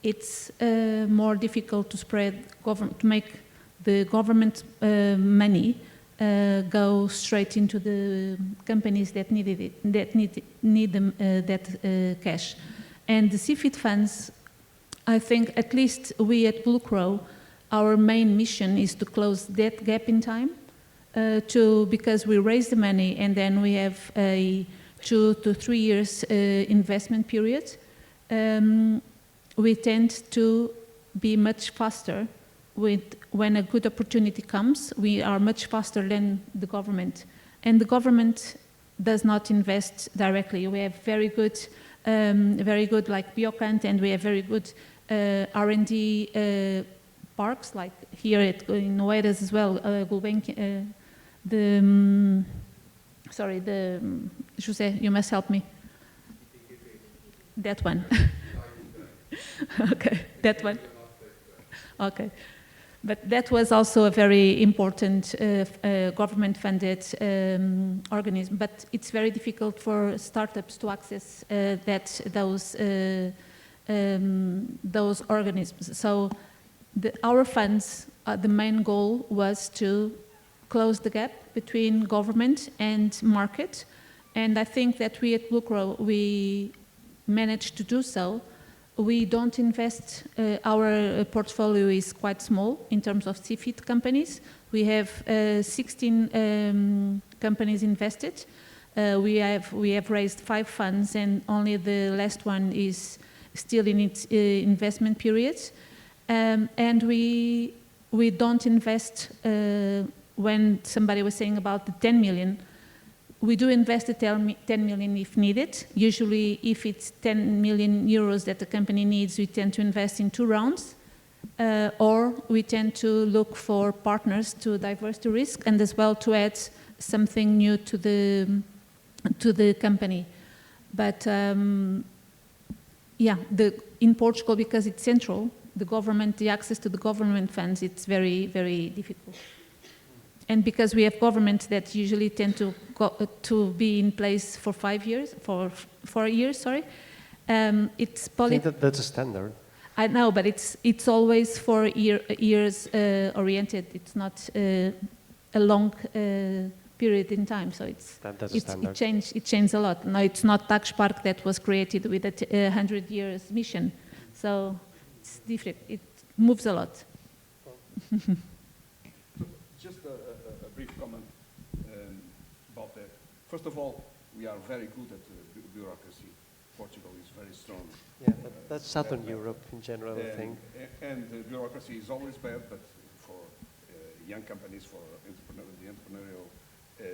it's more difficult to to make the government money go straight into the companies that needed it, that need that cash. And the CFID funds, I think at least we at Blue Crow, our main mission is to close that gap in time, because we raise the money and then we have a 2 to 3 years investment period. We tend to be much faster when a good opportunity comes. We are much faster than the government, and the government does not invest directly. We have very good like BIOMEET, and we have very good R&D parks, like here in Oeiras as well. José, you must help me. That one. Okay, that one. Okay. But that was also a very important government-funded organism. But it's very difficult for startups to access those organisms. So our funds, the main goal was to close the gap between government and market, And I think that we at Blue Crow, we managed to do so. We don't invest, our portfolio is quite small in terms of CFIT companies. We have 16 companies invested. We have raised 5 funds, and only the last one is still in its investment period. And we don't invest when somebody was saying about the 10 million. We do invest the 10 million if needed. Usually, if it's 10 million euros that the company needs, we tend to invest in 2 rounds. Or we tend to look for partners to diverse the risk and as well to add something new to the company. But yeah, in Portugal, because it's central, the access to the government funds, it's very, very difficult. And because we have governments that usually tend to be in place for 5 years, for 4 years, sorry, it's I think that's a standard. I know, but it's always 4 years oriented. It's not a long period in time, so it changed a lot. No, it's not Tax Park that was created with a 100 years mission, so it's different. It moves a lot. Just a brief comment about that. First of all, we are very good at bureaucracy. Portugal is very strong. Yeah, but that's Southern Europe in general, I think. And bureaucracy is always bad, but for young companies, for the entrepreneurial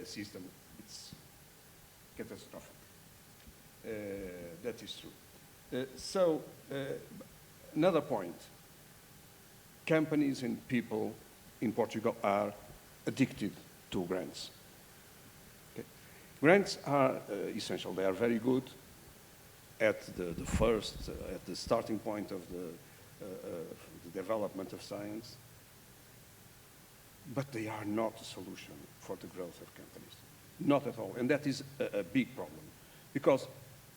system, it's catastrophic. That is true. So, another point. Companies and people in Portugal are addicted to grants. Okay. Grants are essential. They are very good at at the starting point of the development of science, but they are not a solution for the growth of companies. Not at all. And that is a big problem. Because,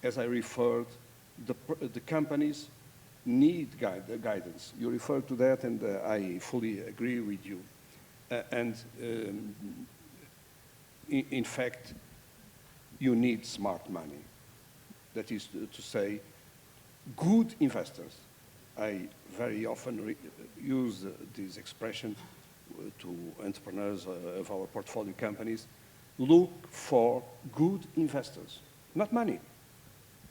as I referred, the companies need guidance. You referred to that, and I fully agree with you. In fact, you need smart money. That is to say, good investors. I very often use this expression to entrepreneurs of our portfolio companies. Look for good investors, not money.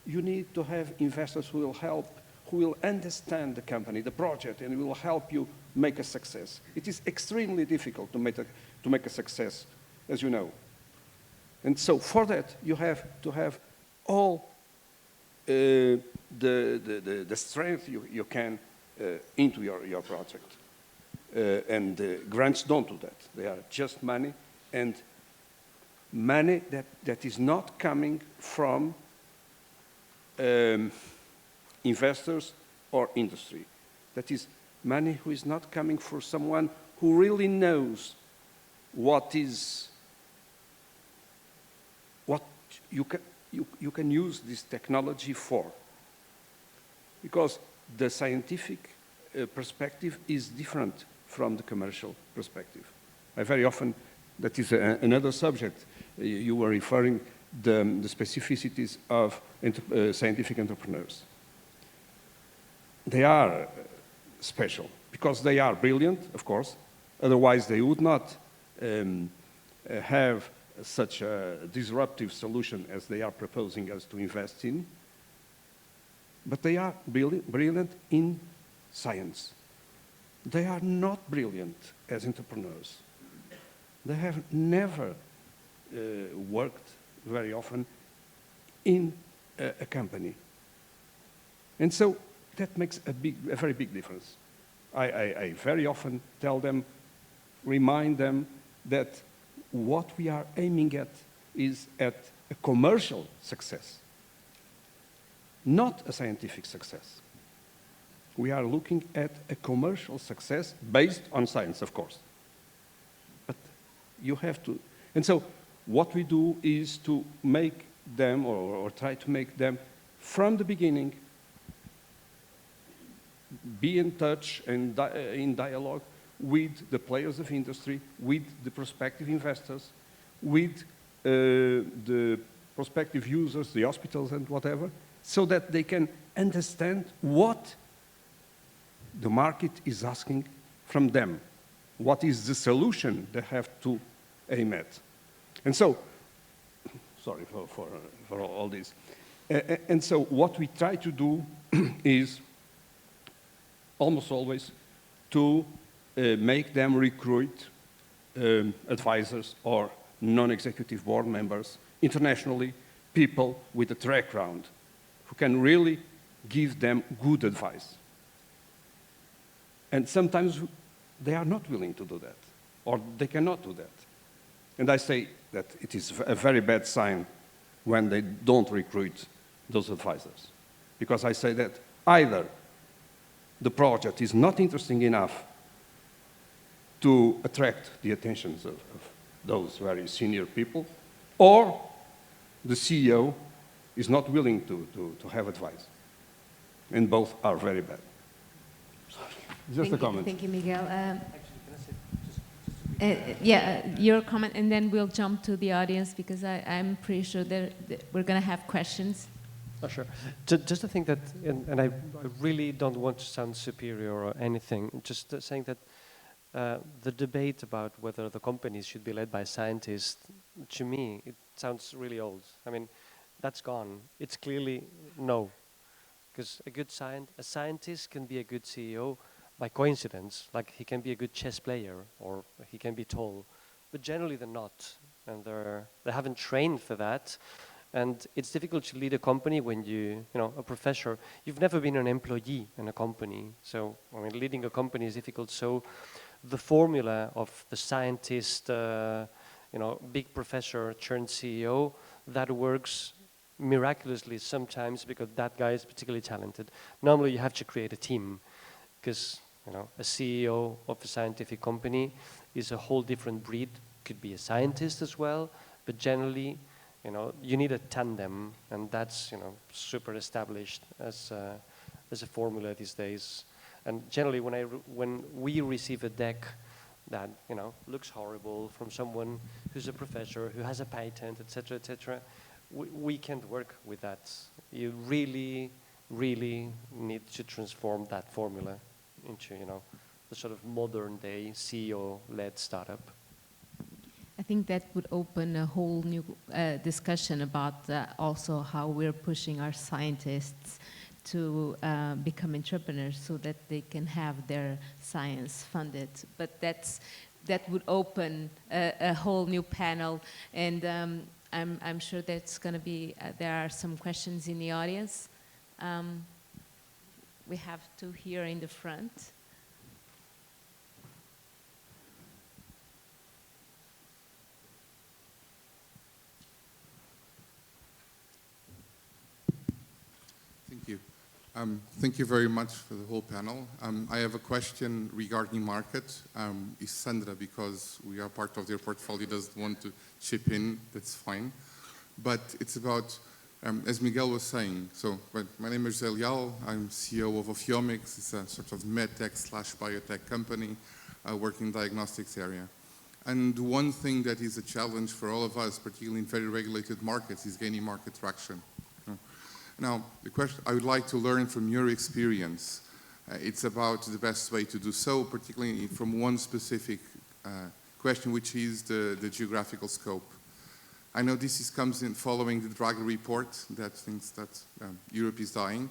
You need to have investors who will help, who will understand the company, the project, and will help you make a success. It is extremely difficult to make a success, as you know. And so for that, you have to have all the strength you can into your project. And grants don't do that. They are just money, and money that is not coming from investors or industry. That is money who is not coming for someone who really knows what you can use this technology for. Because the scientific perspective is different from the commercial perspective. I very often, that is another subject, you were referring the specificities of scientific entrepreneurs. They are special because they are brilliant, of course. Otherwise, they would not have such a disruptive solution as they are proposing us to invest in. But they are brilliant in science. They are not brilliant as entrepreneurs. They have never worked very often in a company. And so that makes a very big difference. I very often tell them, remind them that what we are aiming at is at a commercial success, not a scientific success. We are looking at a commercial success based on science, of course. But you have to, and so what we do is to make them, or try to make them, from the beginning, be in touch and in dialogue with the players of industry, with the prospective investors, with the prospective users, the hospitals and whatever, so that they can understand what the market is asking from them. What is the solution they have to aim at? And so, sorry for all this. And so what we try to do is almost always to make them recruit advisors or non-executive board members, internationally, people with a track record who can really give them good advice. And sometimes they are not willing to do that, or they cannot do that. And I say that it is a very bad sign when they don't recruit those advisors. Because I say that either the project is not interesting enough to attract the attentions of those very senior people, or the CEO is not willing to have advice. And both are very bad. Just a comment. Thank you, Miguel. Your comment, and then we'll jump to the audience because I'm pretty sure that we're going to have questions. Oh, sure. Just to think that, and I really don't want to sound superior or anything, just saying that the debate about whether the companies should be led by scientists, to me, it sounds really old. I mean, that's gone. It's clearly no. Because a scientist can be a good CEO by coincidence, like he can be a good chess player or he can be tall, but generally they're not, and they haven't trained for that. And it's difficult to lead a company when you know, a professor, you've never been an employee in a company. So, I mean, leading a company is difficult. So the formula of the scientist, you know, big professor turned CEO, that works miraculously sometimes because that guy is particularly talented. Normally you have to create a team because, you know, a CEO of a scientific company is a whole different breed. Could be a scientist as well, but generally, you know, you need a tandem, and that's, you know, super established as a formula these days. And generally, when we receive a deck that, you know, looks horrible from someone who's a professor, who has a patent, etc., we can't work with that. You really, really need to transform that formula into, you know, the sort of modern day CEO-led startup. I think that would open a whole new discussion about also how we're pushing our scientists to become entrepreneurs so that they can have their science funded. But that would open a whole new panel, and I'm sure that's going to be, there are some questions in the audience. We have two here in the front. Thank you. Thank you very much for the whole panel. I have a question regarding market. Is Sandra, because we are part of their portfolio, doesn't want to chip in, that's fine. But it's about, as Miguel was saying, so my name is José Leal, I'm CEO of BIOMEET. It's a sort of medtech/biotech company working in diagnostics area. And one thing that is a challenge for all of us, particularly in very regulated markets, is gaining market traction. Now, the question I would like to learn from your experience, it's about the best way to do so, particularly from one specific question, which is the geographical scope. I know this comes in following the Draghi report that thinks that Europe is dying,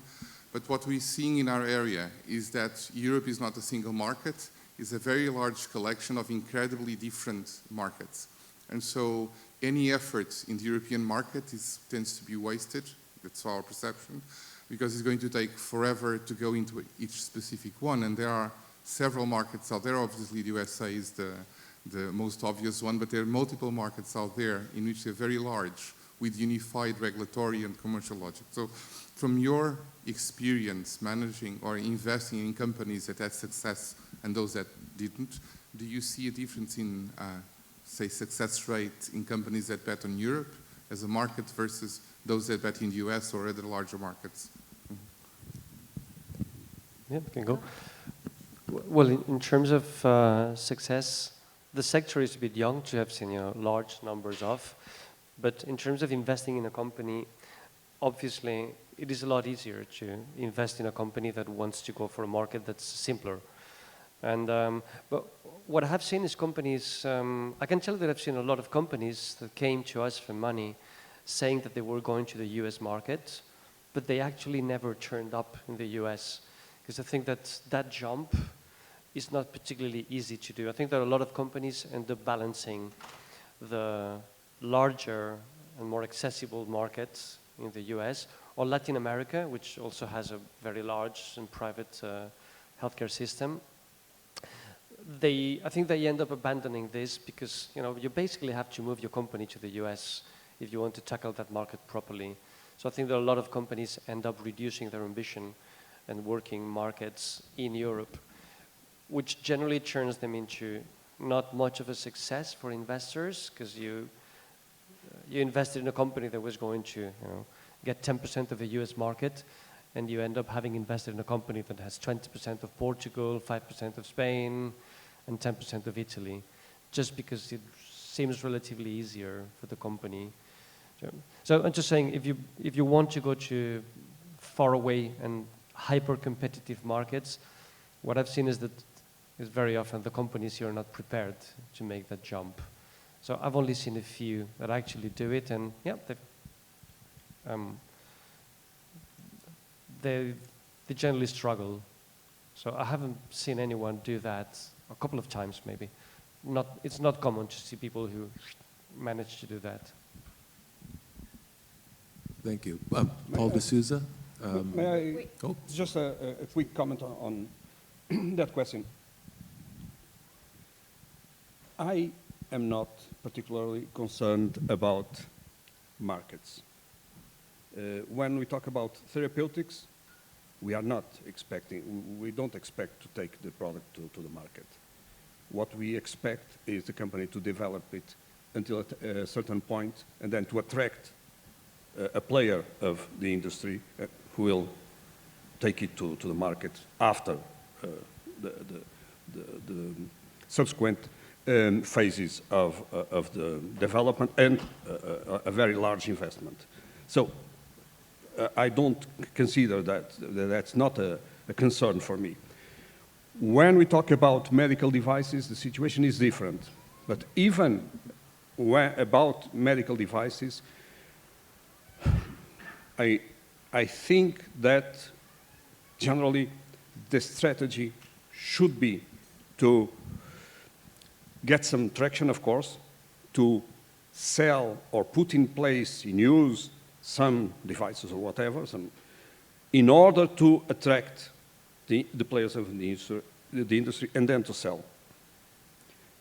but what we're seeing in our area is that Europe is not a single market, it's a very large collection of incredibly different markets. And so any effort in the European market tends to be wasted. That's our perception, because it's going to take forever to go into each specific one. And there are several markets out there. Obviously, the USA is the most obvious one, but there are multiple markets out there in which they're very large with unified regulatory and commercial logic. So from your experience managing or investing in companies that had success and those that didn't, do you see a difference in, say, success rate in companies that bet on Europe as a market versus those that bet in the US or other larger markets? Yeah, we can go. Well, in terms of success, the sector is a bit young to have seen, you know, large numbers of, But in terms of investing in a company, obviously, it is a lot easier to invest in a company that wants to go for a market that's simpler. And but what I have seen is companies, I can tell that I've seen a lot of companies that came to us for money saying that they were going to the US market, but they actually never turned up in the US. Because I think that that jump is not particularly easy to do. I think that a lot of companies end up balancing the larger and more accessible markets in the US or Latin America, which also has a very large and private healthcare system. I think they end up abandoning this because you basically have to move your company to the US if you want to tackle that market properly. So I think that a lot of companies end up reducing their ambition and working markets in Europe, which generally turns them into not much of a success for investors because you invested in a company that was going to get 10% of the US market, and you end up having invested in a company that has 20% of Portugal, 5% of Spain, and 10% of Italy, just because it seems relatively easier for the company. So I'm just saying, if you want to go to far away and hyper-competitive markets, what I've seen is that very often the companies here are not prepared to make that jump. So I've only seen a few that actually do it, and yeah, they generally struggle. So I haven't seen anyone do that, a couple of times maybe. It's not common to see people who manage to do that. Thank you. Paul D'Souza. May I Oh. just a quick comment on that question? I am not particularly concerned about markets. When we talk about therapeutics, we don't expect to take the product to the market. What we expect is the company to develop it until a certain point and then to attract a player of the industry who will take it to the market after the subsequent phases of the development and a very large investment. So I don't consider that's not a concern for me. When we talk about medical devices, the situation is different. But even about medical devices, I think that generally the strategy should be to get some traction, of course, to sell or put in place, in use, some devices or whatever, in order to attract the players of the industry and then to sell.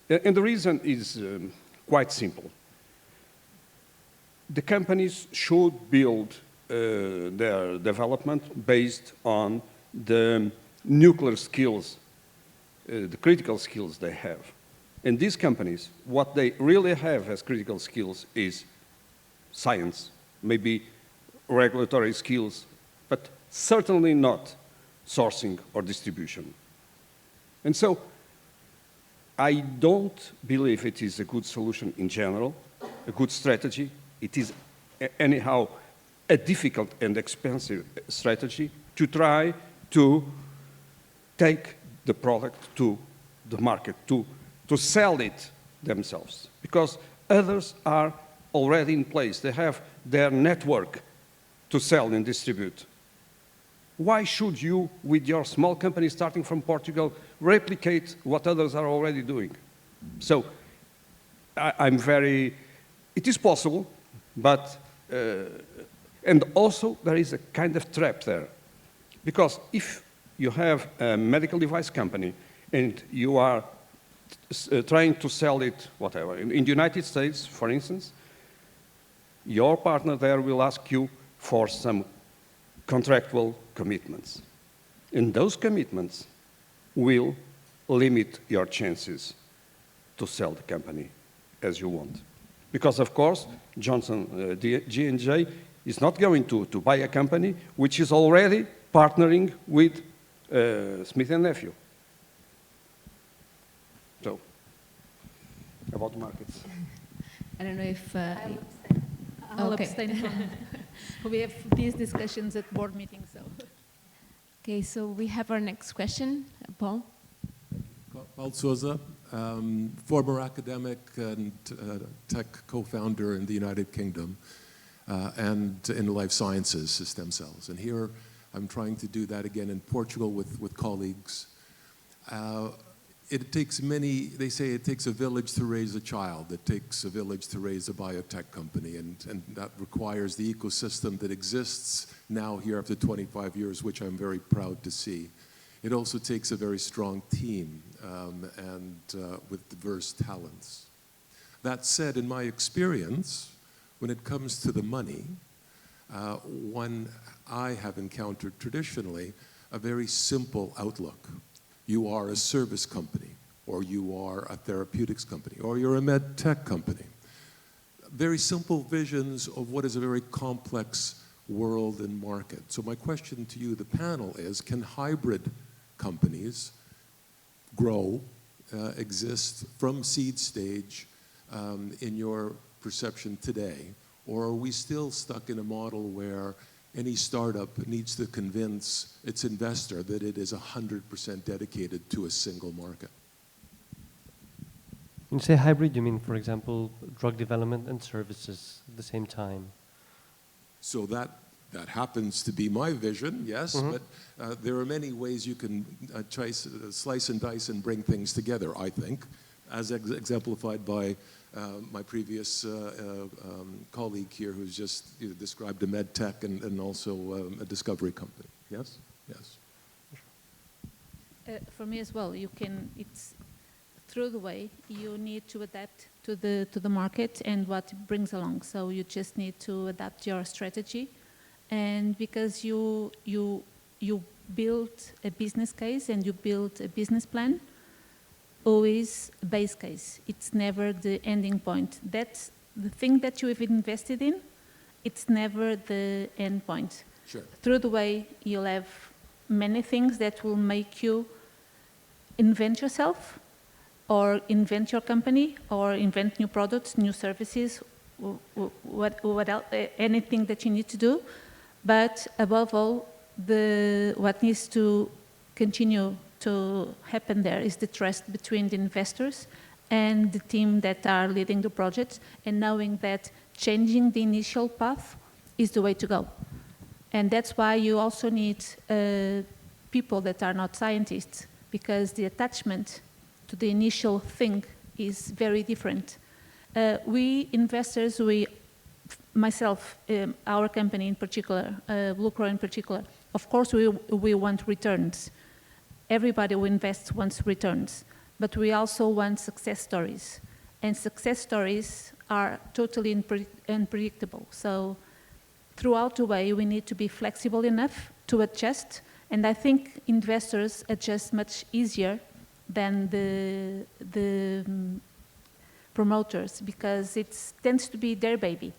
And the reason is quite simple. The companies should build their development based on the nuclear skills, the critical skills they have. And these companies, what they really have as critical skills is science, maybe regulatory skills, but certainly not sourcing or distribution. And so I don't believe it is a good solution in general, a good strategy. It is anyhow a difficult and expensive strategy to try to take the product to the market, to sell it themselves, because others are already in place. They have their network to sell and distribute. Why should you, with your small company starting from Portugal, replicate what others are already doing? So it is possible, but, and also there is a kind of trap there. Because if you have a medical device company and you are trying to sell it, whatever, in the United States, for instance, your partner there will ask you for some contractual commitments. And those commitments will limit your chances to sell the company as you want. Because, of course, Johnson J&J is not going to buy a company which is already partnering with Smith & Nephew. So, about markets. I don't know if... I'll Okay. abstain from. We have these discussions at board meetings, so. Okay, so we have our next question. Paul? Paul Souza, former academic and tech co-founder in the United Kingdom and in life sciences, stem cells. And here I'm trying to do that again in Portugal with colleagues. It takes many, they say it takes a village to raise a child. It takes a village to raise a biotech company, and that requires the ecosystem that exists now here after 25 years, which I'm very proud to see. It also takes a very strong team with diverse talents. That said, in my experience, when it comes to the money, I have encountered traditionally a very simple outlook. You are a service company, or you are a therapeutics company, or you're a med tech company. Very simple visions of what is a very complex world and market. So my question to you, the panel, is can hybrid companies grow, exist from seed stage in your perception today? Or are we still stuck in a model where any startup needs to convince its investor that it is 100% dedicated to a single market? When you say hybrid, you mean, for example, drug development and services at the same time? So that happens to be my vision, yes, but there are many ways you can slice and dice and bring things together, I think, as exemplified by my previous colleague here who's just described a med tech and also a discovery company. Yes? Yes. For me as well, it's through the way you need to adapt to the market and what it brings along. So you just need to adapt your strategy, and because you build a business case and you build a business plan, always a base case. It's never the ending point. That's the thing that you have invested in. It's never the end point. Sure. Through the way, you'll have many things that will make you invent yourself, or invent your company, or invent new products, new services, what else, anything that you need to do. But above all, what needs to continue to happen there is the trust between the investors and the team that are leading the project, and knowing that changing the initial path is the way to go. And that's why you also need people that are not scientists, because the attachment to the initial thing is very different. We investors, myself, our company in particular, Blue Crow in particular, of course we want returns. Everybody who invests wants returns, but we also want success stories. And success stories are totally unpredictable. So throughout the way, we need to be flexible enough to adjust. And I think investors adjust much easier than the promoters, because it tends to be their baby.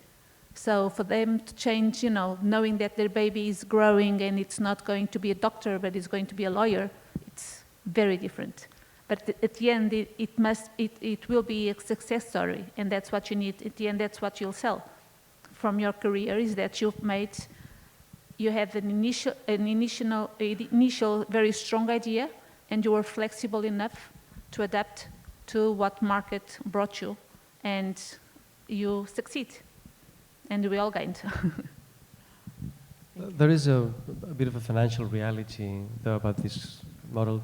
So for them to change, knowing that their baby is growing and it's not going to be a doctor, but it's going to be a lawyer, it's very different. But at the end, it will be a success story, and that's what you need. At the end, that's what you'll sell from your career, is that you have an initial very strong idea, and you are flexible enough to adapt to what market brought you, and you succeed, and we all gained. There is a bit of a financial reality, though, about this model.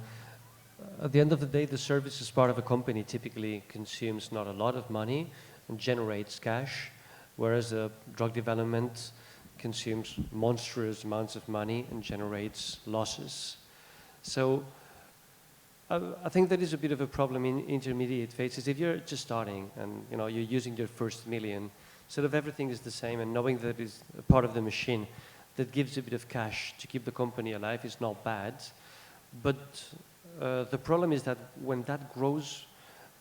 At the end of the day, the services part of a company typically consumes not a lot of money and generates cash, whereas drug development consumes monstrous amounts of money and generates losses. So I think that is a bit of a problem in intermediate phases. If you're just starting and you're using your first million, instead of everything is the same and knowing that it's a part of the machine that gives a bit of cash to keep the company alive is not bad. But the problem is that when that grows,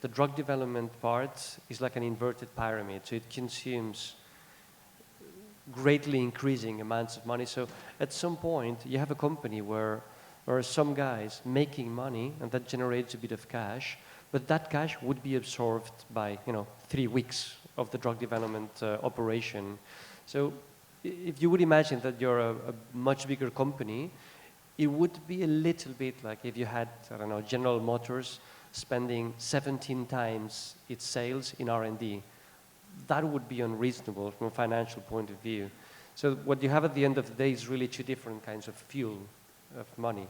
the drug development part is like an inverted pyramid. So it consumes greatly increasing amounts of money. So at some point, you have a company where there are some guys making money, and that generates a bit of cash, but that cash would be absorbed by 3 weeks of the drug development operation. So if you would imagine that you're a much bigger company, it would be a little bit like if you had, I don't know, General Motors spending 17 times its sales in R&D. That would be unreasonable from a financial point of view. So what you have at the end of the day is really two different kinds of fuel, of money.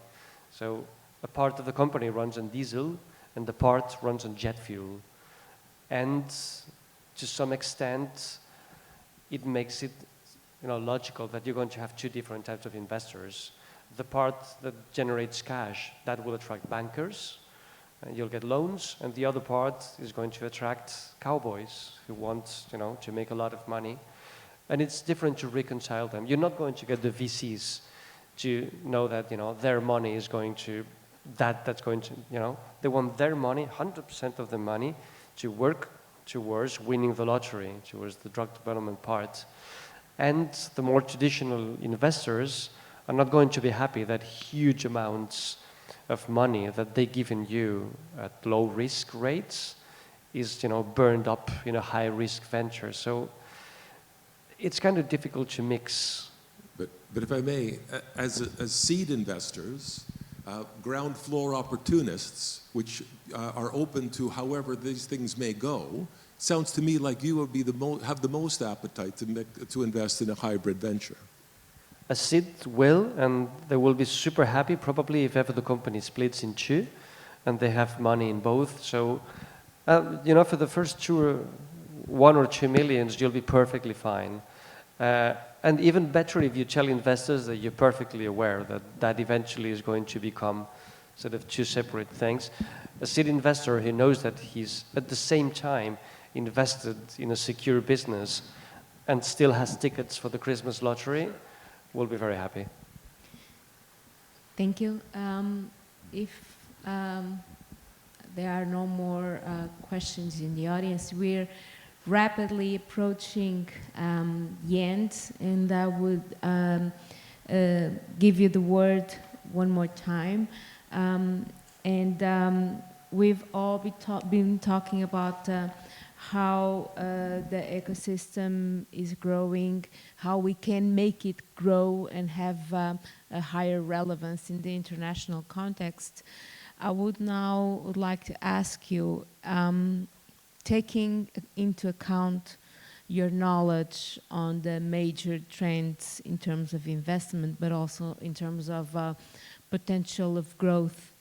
So a part of the company runs on diesel, and the part runs on jet fuel. And to some extent, it makes it logical that you're going to have two different types of investors. The part that generates cash, that will attract bankers, and you'll get loans, and the other part is going to attract cowboys who want to make a lot of money. And it's different to reconcile them. You're not going to get the VCs to know that their money is going to, that's going to, they want their money, 100% of the money, to work towards winning the lottery, towards the drug development part. And the more traditional investors are not going to be happy that huge amounts of money that they given you at low risk rates is burned up in a high risk venture. So it's kind of difficult to mix. But if I may, as seed investors, ground floor opportunists, which are open to however these things may go, sounds to me like you would be have the most appetite to invest in a hybrid venture. A seed will, and they will be super happy probably if ever the company splits in two, and they have money in both. So, for the first 1 or 2 millions, you'll be perfectly fine. And even better if you tell investors that you're perfectly aware that that eventually is going to become sort of two separate things. A seed investor who knows that he's at the same time invested in a secure business and still has tickets for the Christmas lottery will be very happy. Thank you. If there are no more questions in the audience, we're rapidly approaching the end, and I would give you the word one more time. We've all been talking about how the ecosystem is growing, how we can make it grow and have a higher relevance in the international context. I would now like to ask you, taking into account your knowledge on the major trends in terms of investment, but also in terms of potential of growth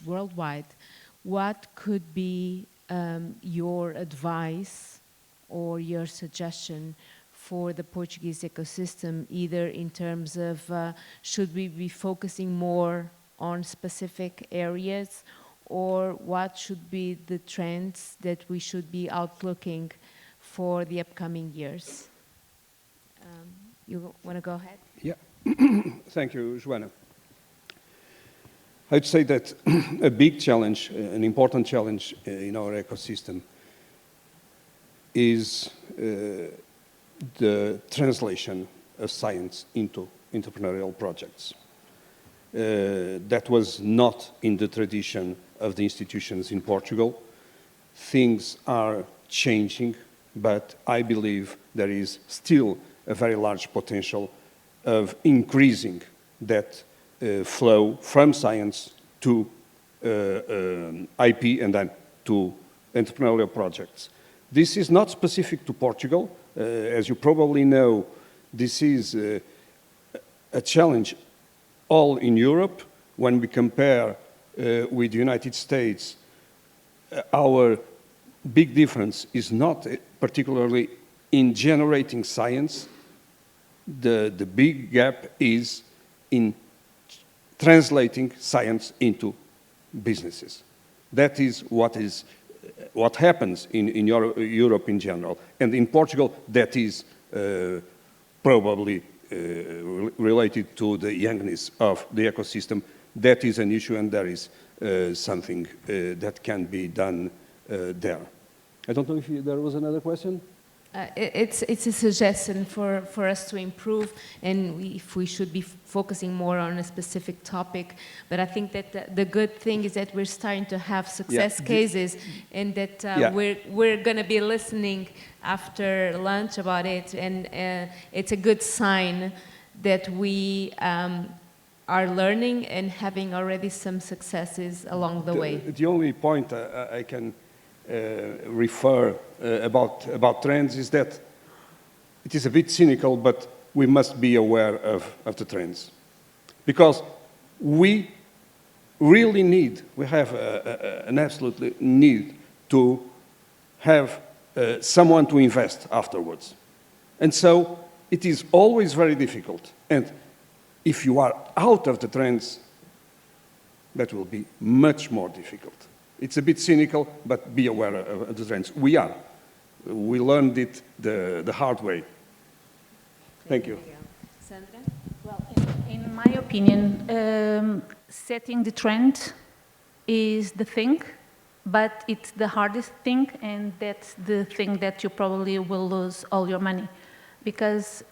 worldwide, what could be your advice or your suggestion for the Portuguese ecosystem, either in terms of should we be focusing more on specific areas, or what should be the trends that we should be outlooking for the upcoming years? You want to go ahead? Yeah. Thank you, Joana. I'd say that a big challenge, an important challenge in our ecosystem is the translation of science into entrepreneurial projects. That was not in the tradition of the institutions in Portugal. Things are changing, but I believe there is still a very large potential of increasing that flow from science to IP and then to entrepreneurial projects. This is not specific to Portugal. As you probably know, this is a challenge all in Europe. When we compare with the United States, our big difference is not particularly in generating science. The big gap is in translating science into businesses. That is what happens in Europe in general. And in Portugal, that is probably related to the youngness of the ecosystem. That is an issue, and there is something that can be done there. I don't know if there was another question? It's a suggestion for us to improve, and if we should be focusing more on a specific topic. But I think that the good thing is that we're starting to have success cases, and that we're going to be listening after lunch about it, and it's a good sign that we are learning and having already some successes along the way. The only point I can refer about trends is that it is a bit cynical, but we must be aware of the trends. Because we really need, we have an absolute need to have someone to invest afterwards. And so it is always very difficult. And if you are out of the trends, that will be much more difficult. It's a bit cynical, but be aware of the trends. We are. We learned it the hard way. Thank you. Sandra? Well, in my opinion, setting the trend is the thing, but it's the hardest thing, and that's the thing that you probably will lose all your money. Because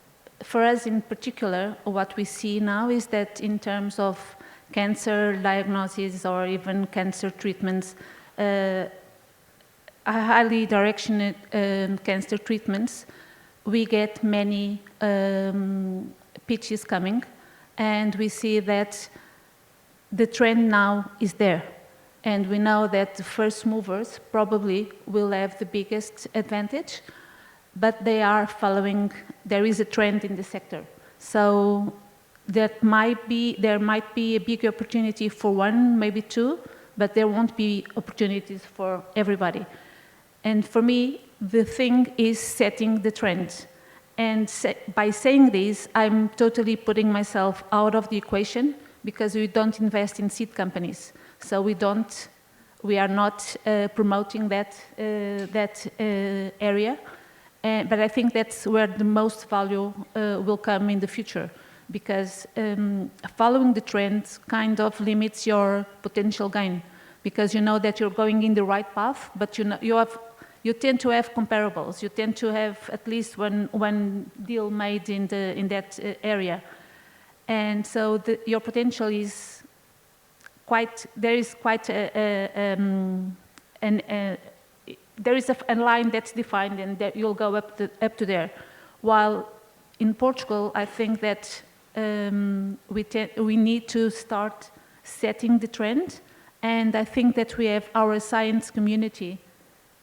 for us in particular, what we see now is that in terms of cancer diagnosis or even cancer treatments, highly directed cancer treatments, we get many pitches coming, and we see that the trend now is there. And we know that the first movers probably will have the biggest advantage, but they are following, there is a trend in the sector. So there might be a big opportunity for one, maybe two, but there won't be opportunities for everybody. And for me, the thing is setting the trend. And by saying this, I'm totally putting myself out of the equation, because we don't invest in seed companies. So we are not promoting that area. But I think that's where the most value will come in the future, because following the trends kind of limits your potential gain, because you know that you're going in the right path, but you tend to have comparables. You tend to have at least one deal made in that area, and so your potential is there is a line that's defined, and that you'll go up to there. While in Portugal, I think that we need to start setting the trend, and I think that we have our science community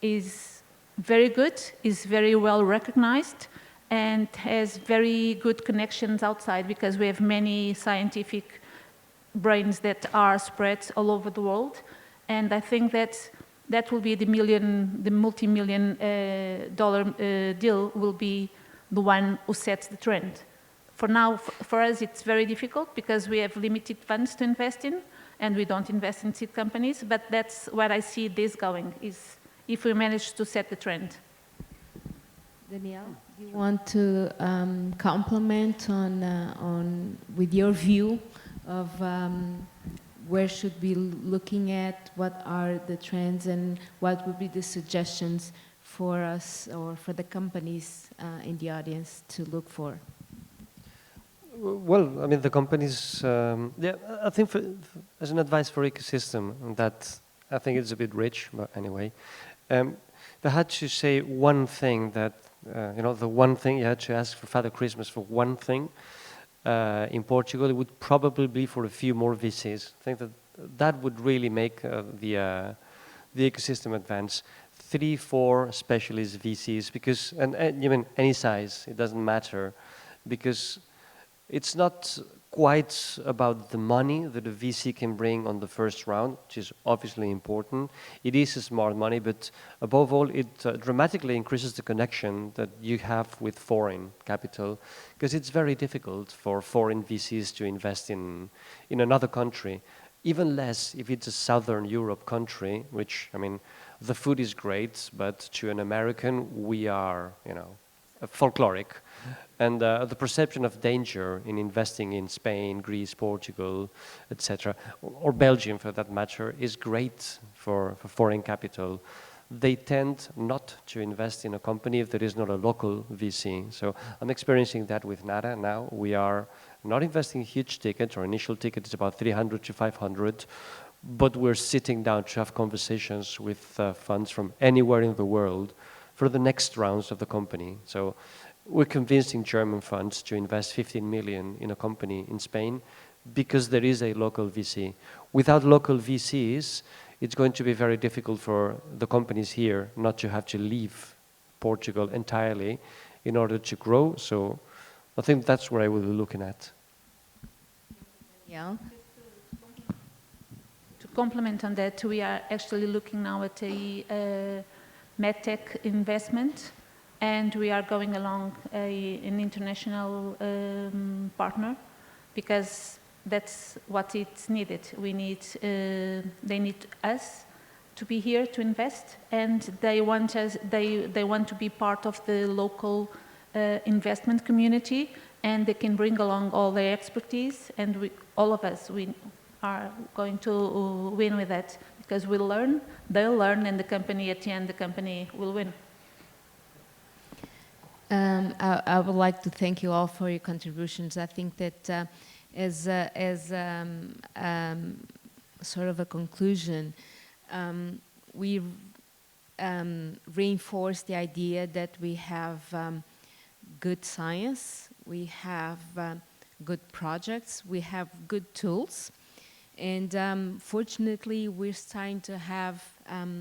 is very good, is very well recognized, and has very good connections outside, because we have many scientific brains that are spread all over the world. And I think that will be the multi-million dollar deal will be the one who sets the trend. For now, for us, it's very difficult, because we have limited funds to invest in, and we don't invest in seed companies, but that's where I see this going, is if we manage to set the trend. Danielle, do you want to comment with your view of where should we be looking at, what are the trends, and what would be the suggestions for us or for the companies in the audience to look for? Well, I mean, the companies, I think as an advice for ecosystem, that I think it's a bit rich, but anyway, if I had to say one thing that, the one thing you had to ask for Father Christmas for one thing, in Portugal, it would probably be for a few more VCs. I think that would really make the ecosystem advance. 3-4 specialist VCs, because, and even any size, it doesn't matter, because it's not quite about the money that a VC can bring on the first round, which is obviously important. It is a smart money, but above all, it dramatically increases the connection that you have with foreign capital, because it's very difficult for foreign VCs to invest in another country, even less if it's a Southern Europe country, which, I mean, the food is great, but to an American, we are, folkloric. And the perception of danger in investing in Spain, Greece, Portugal, etc., or Belgium for that matter, is great for foreign capital. they tend not to invest in a company if there is not a local VC. So I'm experiencing that with Nara now. We are not investing huge tickets. Our initial ticket is about 300 to 500, but we're sitting down to have conversations with funds from anywhere in the world for the next rounds of the company. So we're convincing German funds to invest 15 million in a company in Spain because there is a local VC. Without local VCs, it's going to be very difficult for the companies here not to have to leave Portugal entirely in order to grow. So I think that's what I will be looking at. Yeah. To complement on that, we are actually looking now at a medtech investment, and we are going along an international partner, because that's what it's needed. We need, they need us to be here to invest, and they want us, they want to be part of the local investment community, and they can bring along all their expertise, and we, all of us, we are going to win with that, because we'll learn, they'll learn, and the company, at the end, the company will win. I would like to thank you all for your contributions. I think that as sort of a conclusion, we reinforce the idea that we have good science, we have good projects, we have good tools, and fortunately we're starting to have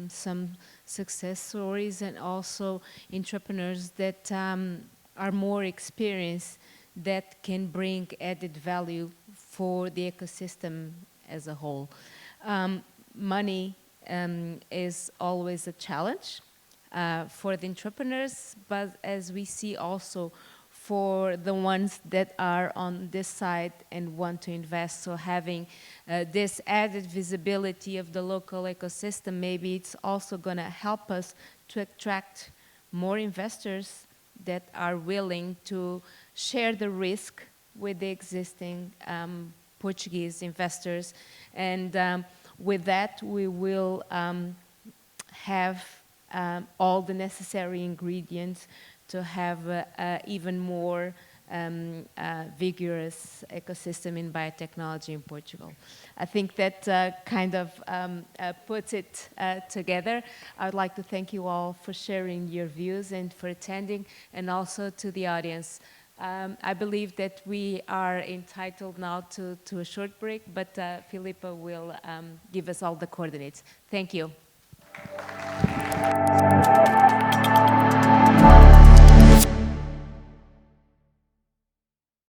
some success stories and also entrepreneurs that are more experienced, that can bring added value for the ecosystem as a whole. Money is always a challenge for the entrepreneurs, but as we see also for the ones that are on this side and want to invest, so having this added visibility of the local ecosystem, maybe it's also going to help us to attract more investors that are willing to share the risk with the existing Portuguese investors. And with that, we will have all the necessary ingredients to have even more vigorous ecosystem in biotechnology in Portugal. I think that kind of puts it together. I would like to thank you all for sharing your views and for attending, and also to the audience. I believe that we are entitled now to a short break, but Filipa will give us all the coordinates. Thank you.